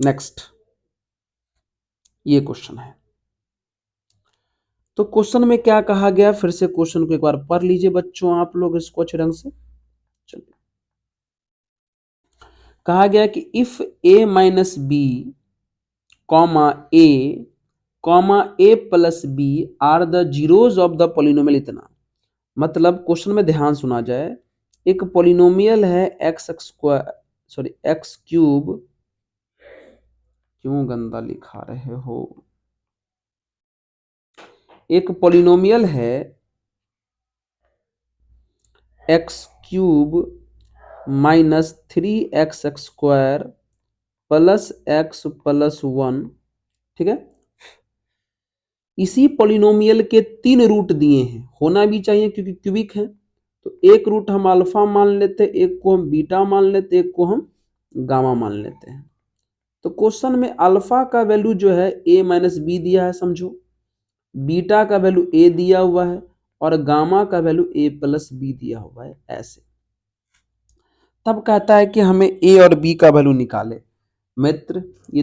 नेक्स्ट ये क्वेश्चन है। तो क्वेश्चन में क्या कहा गया, फिर से क्वेश्चन को एक बार पढ़ लीजिए बच्चों आप लोग इसको अच्छे ढंग से। चलिए, कहा गया कि if a-b comma a+b are the zeros of the polynomial, इतना मतलब क्वेश्चन में ध्यान सुना जाए। एक पॉलिनोमियल है x3, क्यों गंदा लिखा रहे हो। एक पॉलिनोमियल है x³ -3x² +x+1, ठीक है। इसी पॉलिनोमियल के 3 रूट दिए हैं, होना भी चाहिए क्योंकि क्यूबिक है। तो एक रूट हम अल्फा मान लेते, एक को हम बीटा मान लेते, एक को हम गामा मान लेते हैं। तो क्वेश्चन में अल्फा का वैल्यू जो है a-b दिया है समझो, बीटा का वैल्यू a दिया हुआ है और गामा का वैल्यू a+b दिया हुआ है ऐसे। तब कहता है कि हमें a और b का वैल्यू निकाले। मित्र ये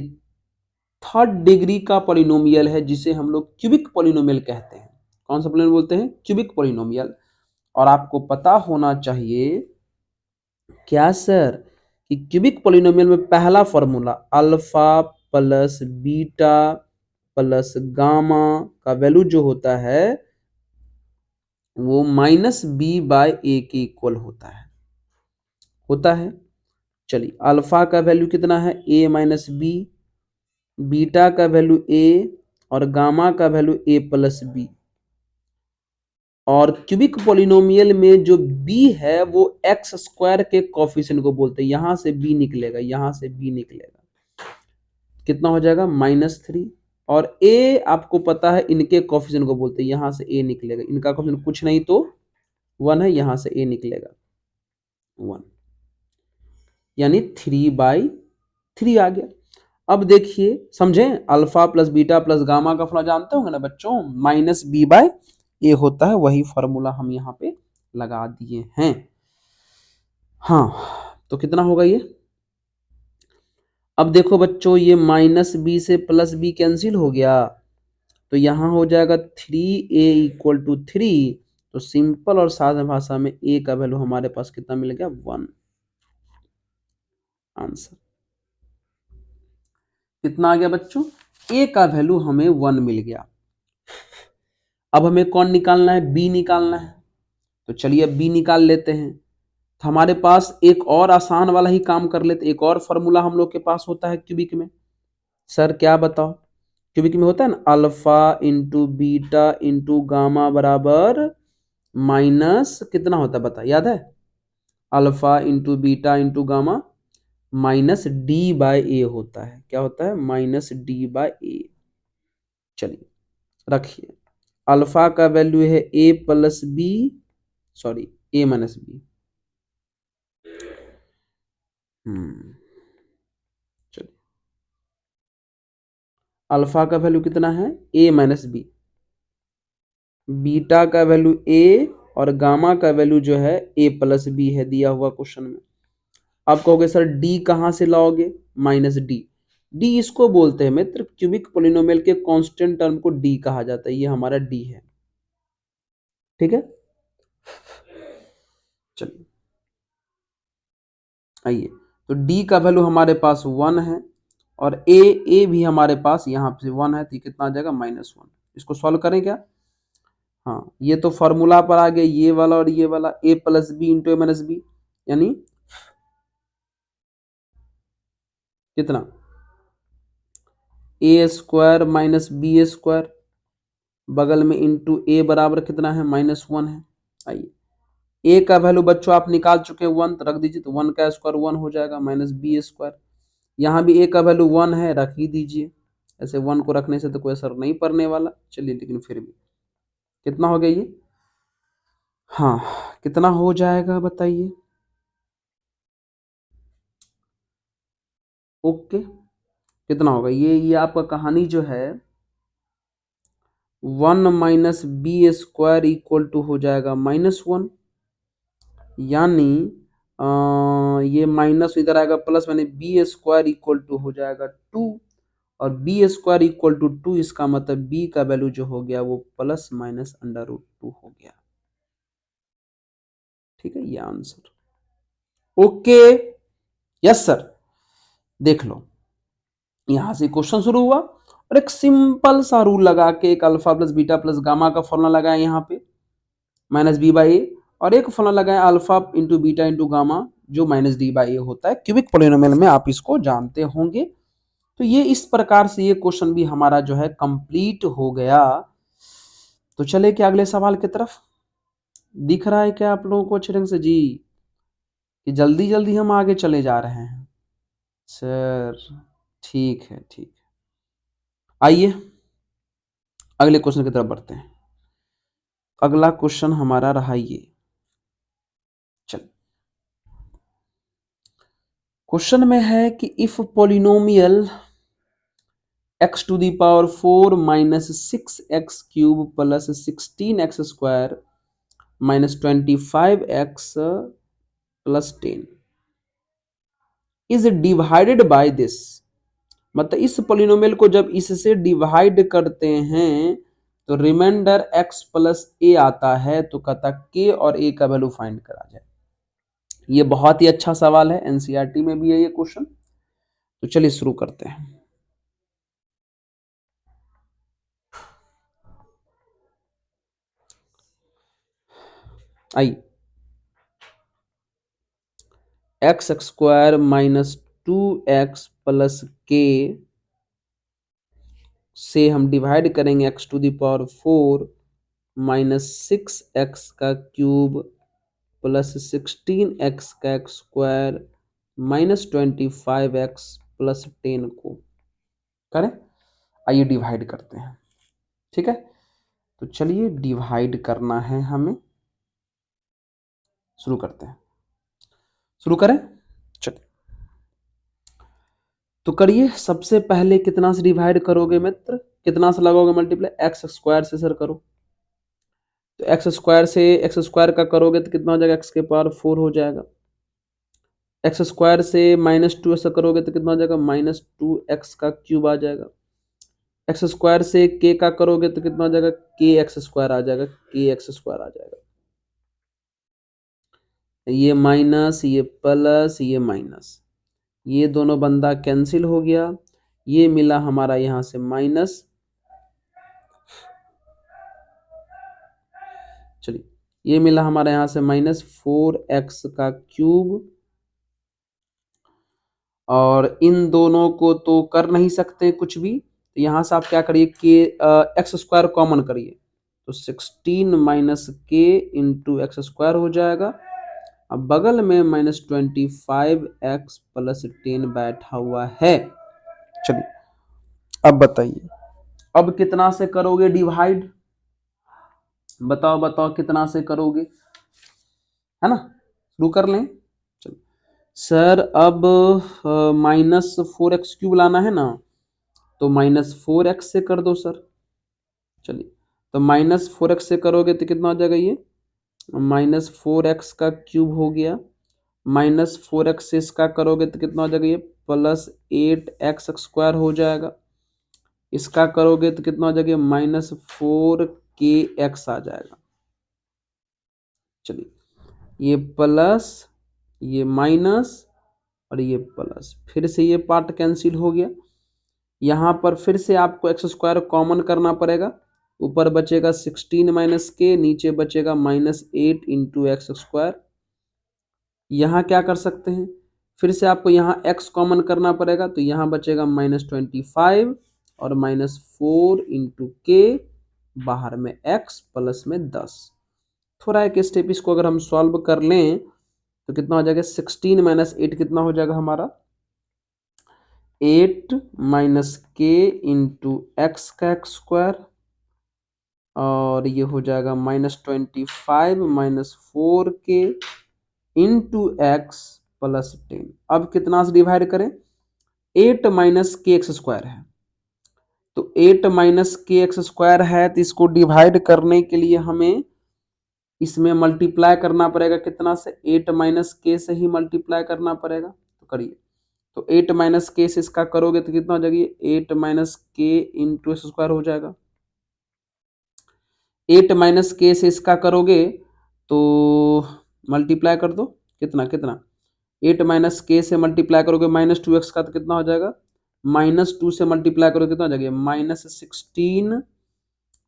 3rd डिग्री का पॉलिनोमियल है जिसे हम लोग क्यूबिक पॉलिनोमियल कहते हैं। कौन सा पॉलिनोमियल बोलते हैं, क्यूबिक पॉलिनोमियल। और आपको पता होना चाहिए क्या सर कि क्यूबिक पॉलिनोमियल में पहला formula alpha plus beta plus gamma का वैल्यू जो होता है वो -b/a के इक्वल होता है। चलिए अल्फा का वैल्यू कितना है, a-b, बीटा का वैल्यू a और गामा का वैल्यू a+b। और क्यूबिक पॉलिनोमियल में जो b है वो x² के कोफिशिएंट को बोलते हैं। यहां से b निकलेगा, यहां से b निकलेगा, कितना हो जाएगा -3। और a आपको पता है इनके कोफिशिएंट को बोलते हैं, यहां से a निकलेगा, इनका कोफिशिएंट कुछ नहीं तो 1 है, यहां से a निकलेगा 1, यानी 3/3 आ गया। अब देखिए समझें, alpha plus beta plus gamma का फॉर्मूला जानते होंगे ना बच्चों, -b/a होता है, वही फॉर्मूला हम यहाँ पे लगा दिए हैं। हाँ, तो कितना होगा ये। अब देखो बच्चों ये -b से +b कैंसिल हो गया, तो यहाँ हो जाएगा 3a = 3। तो सिंपल और साधारण भाषा में a का वैल्यू हमारे पास कितना मिल गया, 1। आंसर कितना आ गया बच्चों, a का वैल्यू हमें 1 मिल गया। अब हमें कौन निकालना है, b निकालना है। तो चलिए अब b निकाल लेते हैं। तो हमारे पास एक और आसान वाला ही काम कर लेते, एक और फॉर्मूला हम लोग के पास होता है क्यूबिक में। सर क्या बताओ, क्यूबिक में होता है ना alpha into beta into gamma बराबर माइनस कितना होता है बता, याद है, alpha into beta into gamma -d/a होता है। क्या होता है, -d/a। चलिए रखिए, अल्फा का वैल्यू है a+b, सॉरी ए माइनस बी। चलिए, अल्फा का वैल्यू कितना है, ए माइनस बी, बीटा का वैल्यू ए और गामा का वैल्यू जो है ए प्लस बी है दिया हुआ क्वेश्चन में। आप कहोगे सर डी कहां से लाओगे, माइनस डी। डी इसको बोलते हैं मित्र, क्यूबिक पोलिनोमियल के कांस्टेंट टर्म को डी कहा जाता है, ये हमारा डी है। ठीक है, चलिए आइए, तो डी का वैल्यू हमारे पास 1 है और ए भी हमारे पास यहाँ पे 1 है, तो ये कितना आ जाएगा, -1। इसको सॉल्व करें क्या, हाँ ये तो फॉर्मूला पर आ गया, ये वाला और ये वाला, ए प्लस बी इंटू ए माइनस बी, यानी कितना, ए स्क्वायर माइनस बी स्क्वायर, बगल में इंटू ए बराबर कितना है, -1 है। आइए, ए का वैल्यू बच्चों आप निकाल चुके हैं 1, तो रख दीजिए, तो 1 का स्क्वायर 1 हो जाएगा, माइनस बी स्क्वायर। यहाँ भी ए का वैल्यू 1 है, रख ही दीजिए, ऐसे 1 को रखने से तो कोई असर नहीं पड़ने वाला, चलिए, लेकिन फिर भी कितना हो गया ये, हाँ कितना हो जाएगा बताइए, ओके, कितना होगा ये आपका कहानी जो है 1 minus b square equal to हो जाएगा -1, यानी ये माइनस इधर आएगा प्लस, यानी बी स्क्वायर इक्वल टू हो जाएगा 2, और बी स्क्वायर इक्वल टू 2, इसका मतलब बी का वैल्यू जो हो गया वो प्लस माइनस √2 हो गया। ठीक है, ये आंसर, ओके, यस सर। देख लो, यहां से क्वेश्चन शुरू हुआ और एक सिंपल सा रूल लगा के एक alpha plus beta plus gamma का फॉर्मूला लगाया यहाँ पे, माइनस बी बाई ए, और एक फॉर्मूला लगाया alpha into beta into gamma, जो माइनस डी बाई ए होता है क्यूबिक पोलिनोमियल में, आप इसको जानते होंगे। तो ये इस प्रकार से ये क्वेश्चन भी हमारा जो है कंप्लीट हो गया। तो चले क्या अगले सवाल की तरफ, दिख रहा है क्या आप लोगों को अच्छे ढंग से जी, कि जल्दी जल्दी हम आगे चले जा रहे हैं सर, ठीक है ठीक है, आइए अगले क्वेश्चन की तरफ बढ़ते हैं। अगला क्वेश्चन हमारा रहा ये, चल क्वेश्चन में है कि if polynomial x to the power 4 minus 6x cube plus 16x square minus 25x plus 10 is divided by this, मतलब इस पोलिनोमियल को जब इससे डिवाइड करते हैं तो रिमाइंडर x प्लस ए आता है, तो कहता k और a का वैल्यू फाइंड करा जाए। ये बहुत ही अच्छा सवाल है, एनसीईआरटी में भी है ये क्वेश्चन। तो चलिए शुरू करते हैं। आइए, x square minus 2x plus के से हम डिवाइड करेंगे x to the power 4 minus 6x का क्यूब प्लस 16x का स्क्वायर माइनस 25x प्लस 10 को करें। आइए डिवाइड करते हैं, ठीक है, तो चलिए डिवाइड करना है हमें, शुरू करते हैं, शुरू करें, चलिए, तो करिए। सबसे पहले कितना से डिवाइड करोगे मित्र, कितना से लगाओगे मल्टीप्लाई, एक्स स्क्वायर से सर करो, तो एक्स स्क्वायर से एक्स स्क्वायर का करोगे तो कितना हो जाएगा, एक्स के पावर 4 हो जाएगा। एक्स स्क्वायर से -2 ऐसा करोगे तो कितना हो जाएगा, -2x का क्यूब आ जाएगा। एक्स स्क्वायर से के का करोगे तो कितना हो जाएगा, के एक्स स्क्वायर आ जाएगा, के एक्स स्क्वायर आ जाएगा। ये माइनस, ये प्लस, ये माइनस, ये दोनों बंदा कैंसिल हो गया, ये मिला हमारा यहां से माइनस, चलिए ये मिला हमारा यहां से -4x का क्यूब, और इन दोनों को तो कर नहीं सकते कुछ भी, तो यहां से आप क्या करिए, के एक्स स्क्वायर कॉमन करिए, तो 16 माइनस के इंटू एक्स स्क्वायर हो जाएगा। अब बगल में -25x प्लस 10 बैठा हुआ है। चलिए अब बताइए, अब कितना से करोगे डिवाइड, बताओ बताओ कितना से करोगे, है ना। शुरू कर लें। चलो सर, अब -4x³ लाना है ना, तो -4x से कर दो सर। चलिए, तो -4x से करोगे तो कितना हो जाएगा, ये -4x का क्यूब हो गया। -4x से इसका करोगे तो कितना हो जाएगा, ये +8x² हो जाएगा। इसका करोगे तो कितना हो जाएगा, -4kx आ जाएगा। चलिए, ये प्लस, ये माइनस, और ये प्लस, फिर से ये पार्ट कैंसिल हो गया। यहाँ पर फिर से आपको x² कॉमन करना पड़ेगा। ऊपर बचेगा 16 - k, नीचे बचेगा -8 × x²। यहाँ क्या कर सकते हैं, फिर से आपको यहाँ x कॉमन करना पड़ेगा, तो यहाँ बचेगा -25 और -4 × k, बाहर में x, प्लस में 10। थोड़ा एक स्टेप इसको अगर हम सॉल्व कर लें तो कितना हो जाएगा, 16 - 8 कितना हो जाएगा हमारा, 8 - k × x का x², और ये हो जाएगा -25 - 4k × x प्लस 10। अब कितना से डिवाइड करें, 8 - kx² है, तो 8 - kx² है, तो इसको डिवाइड करने के लिए हमें इसमें मल्टीप्लाई करना पड़ेगा। कितना से, 8 - k से ही मल्टीप्लाई करना पड़ेगा। तो करिए, तो 8 - k से इसका करोगे तो कितना हो जाएगा, 8 - k × x² हो जाएगा। 8 - k से इसका करोगे तो मल्टीप्लाई कर दो, कितना कितना, 8 - k से मल्टीप्लाई करोगे -2x का, तो कितना हो जाएगा, -2 से मल्टीप्लाई करोगे कितना हो जाएगा, -16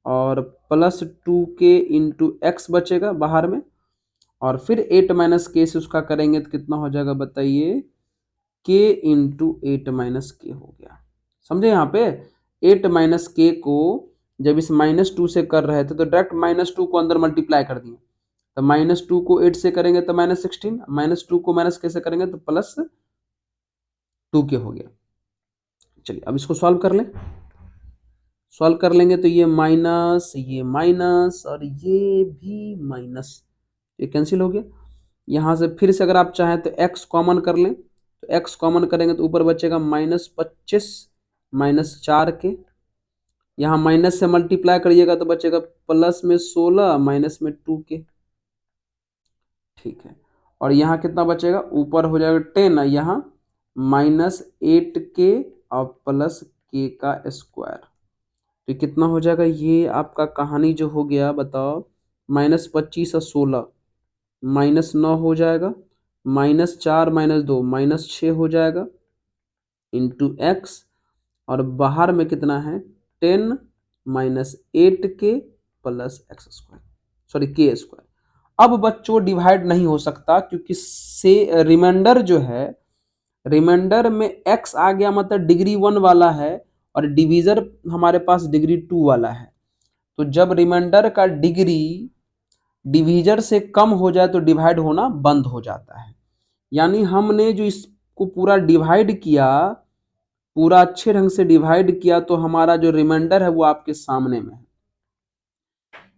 और +2k × x बचेगा बाहर में, और फिर 8 - k से उसका करेंगे तो कितना हो जाएगा बताइए, k × 8 - k हो गया। समझे यहाँ पे, 8 - k को जब इस -2 से कर रहे थे तो डायरेक्ट -2 को अंदर मल्टीप्लाई कर दिए, तो -2 को 8 से करेंगे तो -16, -2 को -k से करेंगे तो +2k हो गया। चलिए, अब इसको सॉल्व कर लें। सॉल्व कर लेंगे तो ये माइनस और ये भी माइनस, ये कैंसिल हो गया। यहाँ से फिर से अगर आप चाहें तो x कॉमन कर लें, तो x कॉमन करेंगे तो ऊपर बचेगा -25 - 4k। यहाँ माइनस से मल्टीप्लाई करिएगा तो बचेगा प्लस में 16 माइनस में 2k। ठीक है, और यहाँ कितना बचेगा, ऊपर हो जाएगा 10, यहाँ -8k और +k का स्क्वायर। तो कितना हो जाएगा, ये आपका कहानी जो हो गया, बताओ, -25 और 16 -9 हो जाएगा, -4 - 2 -6 हो जाएगा इंटू एक्स, और बाहर में कितना है, 10 - 8k plus x², sorry k²। अब बच्चों डिवाइड नहीं हो सकता, क्योंकि से रिमाइंडर जो है, रिमाइंडर में x आ गया मतलब डिग्री 1 वाला है, और डिवीजर हमारे पास डिग्री 2 वाला है। तो जब रिमाइंडर का डिग्री डिवीजर से कम हो जाए तो डिवाइड होना बंद हो जाता है। यानी हमने जो इसको पूरा डिवाइड किया, पूरा अच्छे ढंग से डिवाइड किया, तो हमारा जो रिमाइंडर है वो आपके सामने में है।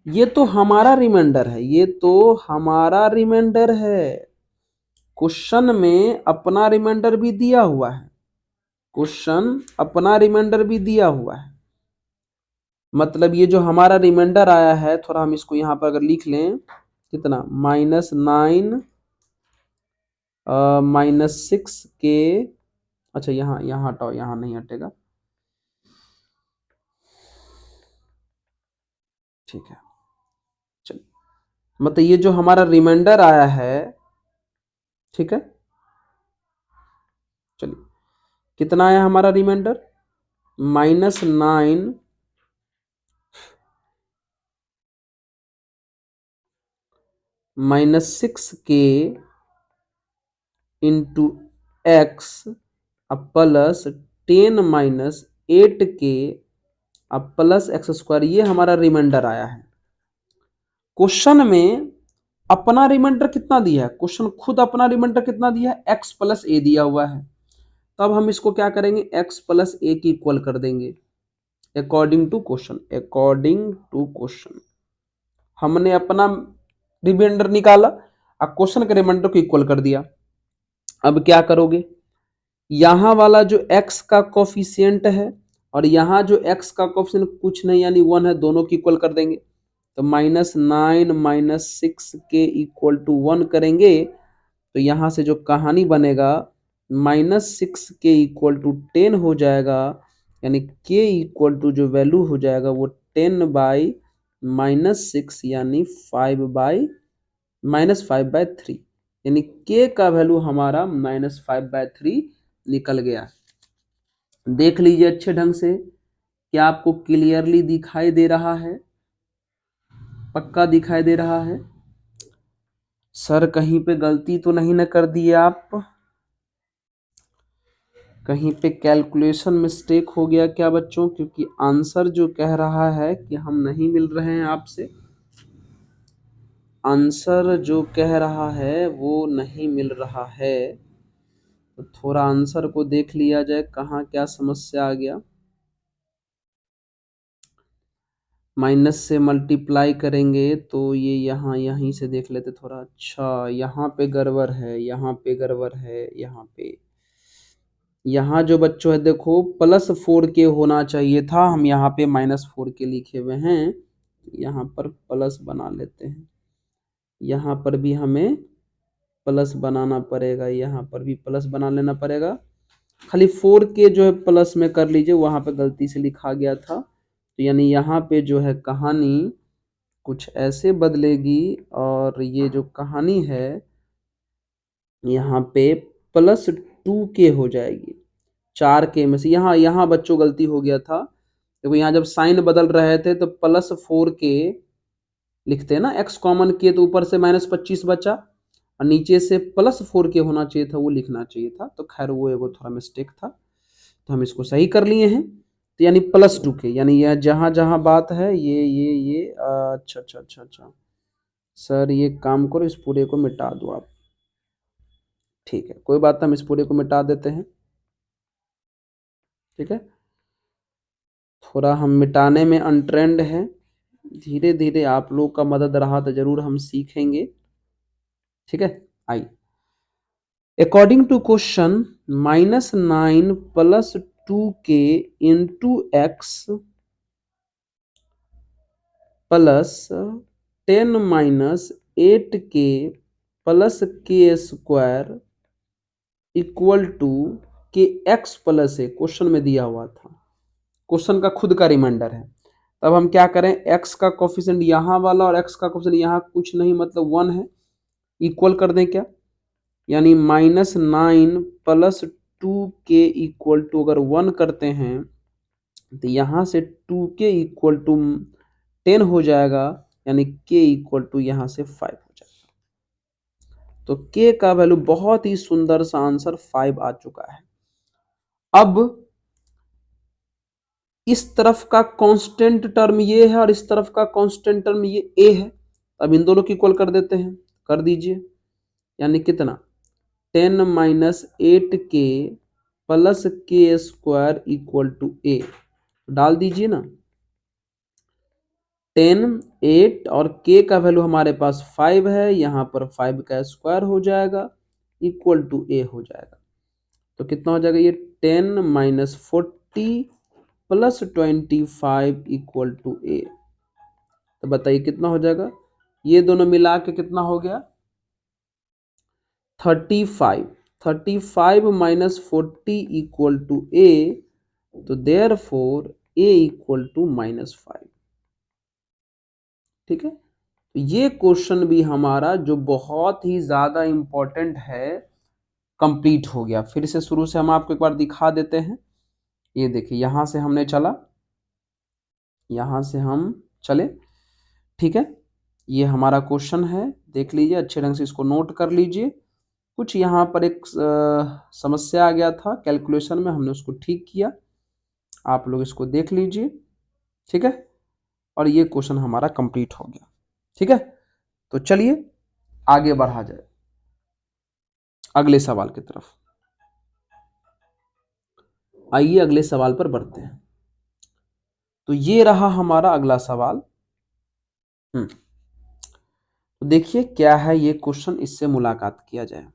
ये तो हमारा रिमाइंडर है, ये तो हमारा रिमाइंडर है। क्वेश्चन में अपना रिमाइंडर भी दिया हुआ है, क्वेश्चन अपना रिमाइंडर भी दिया हुआ है। मतलब ये जो हमारा रिमाइंडर आया है, थोड़ा हम इसको यहाँ पर अगर लिख लें, कितना, -9 -6k, अच्छा यहाँ यहाँ हटाओ, यहाँ नहीं हटेगा, ठीक है। चलिए, मतलब ये जो हमारा रिमाइंडर आया है, ठीक है, चलिए, कितना आया हमारा remainder, -9 -6k into x plus 10 - 8k plus x², ये हमारा रिमाइंडर आया है। क्वेश्चन में अपना रिमाइंडर कितना दिया है, क्वेश्चन खुद अपना रिमाइंडर कितना दिया है, x + a दिया हुआ है। तब हम इसको क्या करेंगे, x + a की इक्वल कर देंगे according to question. According to question हमने अपना रिमाइंडर निकाला, अब क्वेश्चन के रिमाइंडर को इक्वल कर दिया। अब क्या करोगे, यहां वाला जो x का कोफिशिएंट है और यहां जो x का कोफिशिएंट कुछ नहीं यानी 1 है, दोनों की इक्वल कर देंगे। तो -9 -6 के इक्वल टू 1 करेंगे तो यहां से जो कहानी बनेगा -6 के इक्वल टू 10 हो जाएगा, यानी के इक्वल टू जो वैल्यू हो जाएगा वो 10/-6 यानी 5/-3, यानी के का वैल्यू हमारा -5/3 निकल गया। देख लीजिए अच्छे ढंग से, क्या आपको क्लियरली दिखाई दे रहा है? पक्का दिखाई दे रहा है? सर कहीं पे गलती तो नहीं न कर दिए आप? कहीं पे कैलकुलेशन मिस्टेक हो गया क्या बच्चों? क्योंकि आंसर जो कह रहा है कि हम नहीं मिल रहे हैं आपसे, आंसर जो कह रहा है वो नहीं मिल रहा है। तो थोड़ा आंसर को देख लिया जाए कहाँ क्या समस्या आ गया। माइनस से मल्टीप्लाई करेंगे तो ये यहाँ यहीं से देख लेते थोड़ा। अच्छा यहाँ पे गड़बड़ है, यहाँ पे गड़बड़ है, यहाँ जो बच्चों है देखो +4 के होना चाहिए था, हम यहाँ पे -4 के लिखे हुए हैं, यहाँ पर प्लस बना लेते हैं। यहाँ पर भी हमें प्लस बनाना पड़ेगा, यहाँ पर भी प्लस बना लेना पड़ेगा। खाली 4 के जो है प्लस में कर लीजिए, वहाँ पे गलती से लिखा गया था। तो यानी यहाँ पे जो है कहानी कुछ ऐसे बदलेगी और ये जो कहानी है यहाँ पे +2 के हो जाएगी। 4 के में से यहाँ यहाँ बच्चों गलती हो गया था। देखो यहाँ जब साइन बदल रहे थे तो +4 के लिखते हैं ना, x कॉमन किए तो ऊपर से -25 बचा और नीचे से +4 के होना चाहिए था, वो लिखना चाहिए था। तो खैर वो एगो थोड़ा मिस्टेक था, तो हम इसको सही कर लिए हैं। तो यानी +2 के, यानी यह जहाँ जहाँ बात है ये अच्छा अच्छा अच्छा अच्छा सर ये काम करो, इस पूरे को मिटा दो आप। ठीक है कोई बात नहीं, हम इस पूरे को मिटा देते हैं। ठीक है, थोड़ा हम मिटाने में अनट्रेंड है, धीरे धीरे आप लोग का मदद रहा तो जरूर हम सीखेंगे। ठीक है, आइए according to question -9 + 2k into x +10 - 8k + k² equal to k x plus a, question में दिया हुआ था, क्वेश्चन का खुद का रिमाइंडर है। तब हम क्या करें, एक्स का कोफिशिएंट यहाँ वाला और एक्स का कोफिशिएंट यहाँ कुछ नहीं मतलब 1 है, इक्वल कर दें क्या, यानी -9 + 2k इक्वल टू अगर 1 करते हैं तो यहाँ से 2k इक्वल टू 10 हो जाएगा, यानी k इक्वल टू यहाँ से 5 हो जाएगा। तो k का वैल्यू बहुत ही सुंदर सा आंसर 5 आ चुका है। अब इस तरफ का कांस्टेंट टर्म ये है और इस तरफ का कांस्टेंट टर्म ये a है। अब इन दोनों की इक्वल कर देते हैं, कर दीजिए, यानी कितना 10 - 8k + k² equal to a, डाल दीजिए ना। 10 8 और k का वैल्यू हमारे पास 5 है, यहाँ पर 5 का स्क्वायर हो जाएगा इक्वल टू a हो जाएगा। तो कितना हो जाएगा ये 10 - 40 + 25 इक्वल टू a। तो बताइए कितना हो जाएगा, ये दोनों मिला के कितना हो गया 35। 35 - 40 इक्वल टू a, तो देयरफॉर a इक्वल टू -5। ठीक है, तो ये क्वेश्चन भी हमारा जो बहुत ही ज्यादा इंपॉर्टेंट है कंप्लीट हो गया। फिर से शुरू से हम आपको एक बार दिखा देते हैं। ये देखिए यहां से हमने चला, यहां से हम चले, ठीक है, ये हमारा क्वेश्चन है, देख लीजिए अच्छे ढंग से इसको नोट कर लीजिए। कुछ यहाँ पर एक समस्या आ गया था कैलकुलेशन में, हमने उसको ठीक किया, आप लोग इसको देख लीजिए। ठीक है, और ये क्वेश्चन हमारा कंप्लीट हो गया। ठीक है, तो चलिए आगे बढ़ा जाए अगले सवाल की तरफ। आइए अगले सवाल पर बढ़ते हैं। तो ये रहा हमारा अगला सवाल। तो देखिए क्या है ये क्वेश्चन, इससे मुलाकात किया जाए।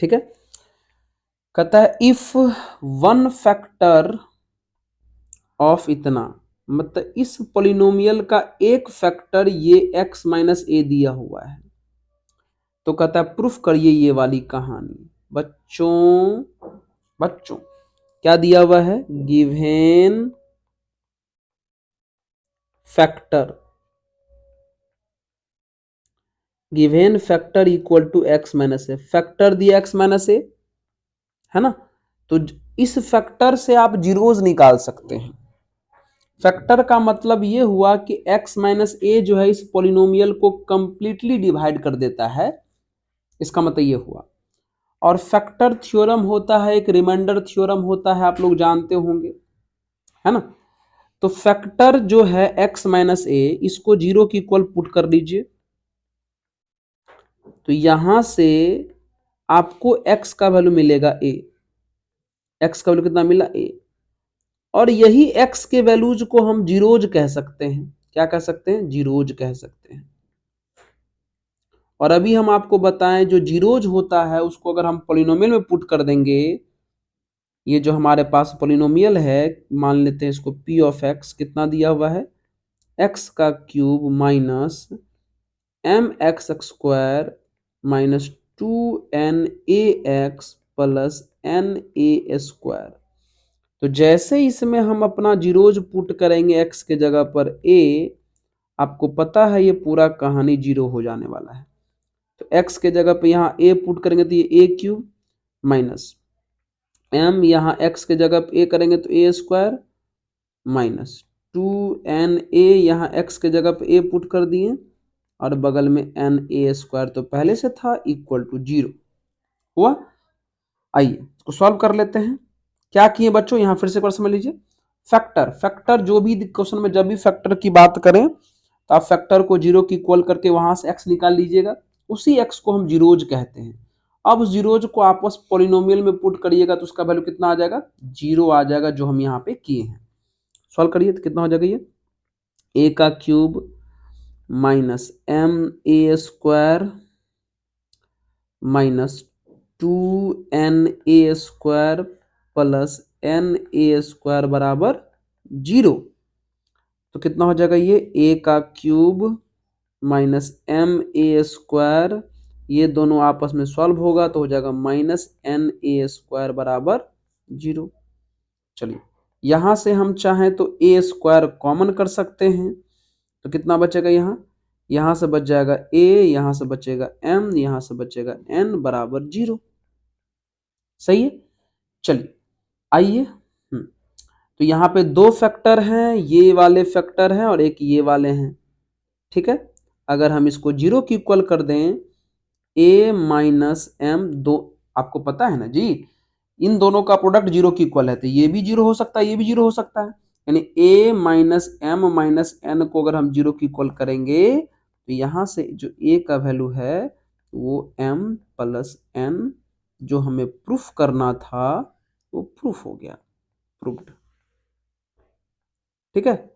ठीक है, कहता है इफ वन फैक्टर ऑफ इतना, मतलब इस पोलिनोमियल का एक फैक्टर ये x माइनस ए दिया हुआ है, तो कहता है प्रूफ करिए ये वाली कहानी। बच्चों बच्चों क्या दिया हुआ है, given factor, given factor equal to x minus a, factor दिया एक्स माइनस ए है ना, तो इस फैक्टर से आप जीरोज निकाल सकते हैं। फैक्टर का मतलब ये हुआ कि x माइनस ए जो है इस पोलिनोमियल को कंप्लीटली डिवाइड कर देता है, इसका मतलब ये हुआ। और फैक्टर थ्योरम होता है, एक रिमाइंडर थ्योरम होता है, आप लोग जानते होंगे, है ना। तो फैक्टर जो है x माइनस ए, इसको जीरो की इक्वल पुट कर लीजिए, तो यहां से आपको x का वैल्यू मिलेगा a, x का वैल्यू कितना मिला a, और यही x के वैल्यूज को हम जीरोज कह सकते हैं। क्या कह सकते हैं, जीरोज कह सकते हैं। और अभी हम आपको बताएं जो जीरोज होता है उसको अगर हम पोलिनोमियल में पुट कर देंगे, ये जो हमारे पास पोलिनोमियल है, मान लेते हैं इसको p ऑफ x, कितना दिया हुआ है, x का cube minus m x square minus 2na x plus na square. तो जैसे इसमें हम अपना जीरोज पुट करेंगे x के जगह पर a, आपको पता है ये पूरा कहानी जीरो हो जाने वाला है। तो x के जगह पे यहाँ a पुट करेंगे तो ये a क्यूब माइनस m, यहाँ x के जगह पे a करेंगे तो a स्क्वायर माइनस 2na, यहाँ x के जगह पे a पुट कर दिए और बगल में na स्क्वायर तो पहले से था इक्वल टू जीरो हुआ। आइए इसको सॉल्व कर लेते हैं। क्या किए बच्चों, यहाँ फिर से एक बार समझ लीजिए। फैक्टर, फैक्टर जो भी क्वेश्चन में जब भी फैक्टर की बात करें तो आप फैक्टर को जीरो की इक्वल करके वहां से x निकाल लीजिएगा, उसी x को हम जीरोज कहते हैं। अब उस जीरोज को आपस पोलिनोमियल में पुट करिएगा तो उसका वैल्यू कितना आ जाएगा, जीरो आ जाएगा, जो हम यहाँ पे किए हैं। सॉल्व करिए तो कितना हो जाएगा, ये a का cube minus m a square minus 2na square plus na square बराबर जीरो। तो कितना हो जाएगा, ये a का cube minus m a square, ये दोनों आपस में सॉल्व होगा तो हो जाएगा माइनस na स्क्वायर बराबर जीरो। चलिए यहां से हम चाहें तो a स्क्वायर कॉमन कर सकते हैं, तो कितना बचेगा, यहाँ से बच जाएगा a, यहाँ से बचेगा m, यहाँ से बचेगा n बराबर जीरो। सही है, चलिए आइए। तो यहाँ पे दो फैक्टर हैं, ये वाले फैक्टर हैं और एक ये वाले हैं। ठीक है, अगर हम इसको जीरो की इक्वल कर दें, a माइनस एम, दो आपको पता है ना जी, इन दोनों का प्रोडक्ट जीरो की इक्वल है, तो ये भी जीरो हो सकता है, ये भी जीरो हो सकता है, यानी a minus m minus n को अगर हम जीरो की इक्वल करेंगे तो यहां से जो a का वैल्यू है वो m प्लस n, जो हमें प्रूफ करना था वो प्रूफ हो गया, प्रूफ्ड। ठीक है,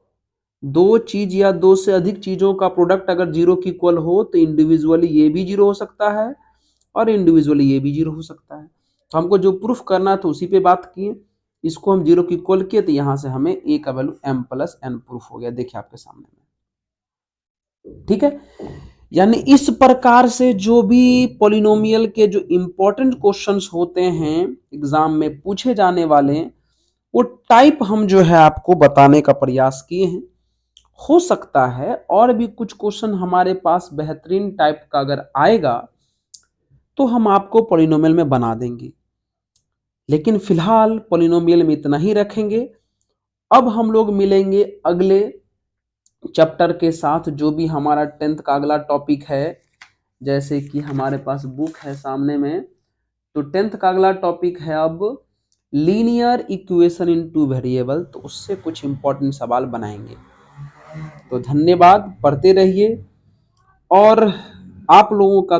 दो चीज या दो से अधिक चीजों का प्रोडक्ट अगर जीरो की इक्वल हो तो इंडिविजुअली ये भी जीरो हो सकता है और इंडिविजुअली ये भी जीरो हो सकता है। तो हमको जो प्रूफ करना था उसी पे बात किए, इसको हम जीरो की इक्वल किए तो यहां से हमें a का value m plus n proof हो गया, देखिए आपके सामने में। ठीक है, यानी इस प्रकार से जो भी पॉलिनोमियल के जो इंपॉर्टेंट क्वेश्चंस होते हैं एग्जाम में पूछे जाने वाले, वो टाइप हम जो है आपको बताने का प्रयास किए हैं। हो सकता है और भी कुछ क्वेश्चन हमारे पास बेहतरीन टाइप का अगर आएगा तो हम आपको पॉलिनोमियल में बना देंगे, लेकिन फिलहाल पॉलिनोमियल में इतना ही रखेंगे। अब हम लोग मिलेंगे अगले चैप्टर के साथ, जो भी हमारा 10th का अगला टॉपिक है। जैसे कि हमारे पास बुक है सामने में, तो 10th का अगला टॉपिक है अब linear equation in two variable, तो उससे कुछ इंपॉर्टेंट सवाल बनाएंगे। तो धन्यवाद, पढ़ते रहिए और आप लोगों का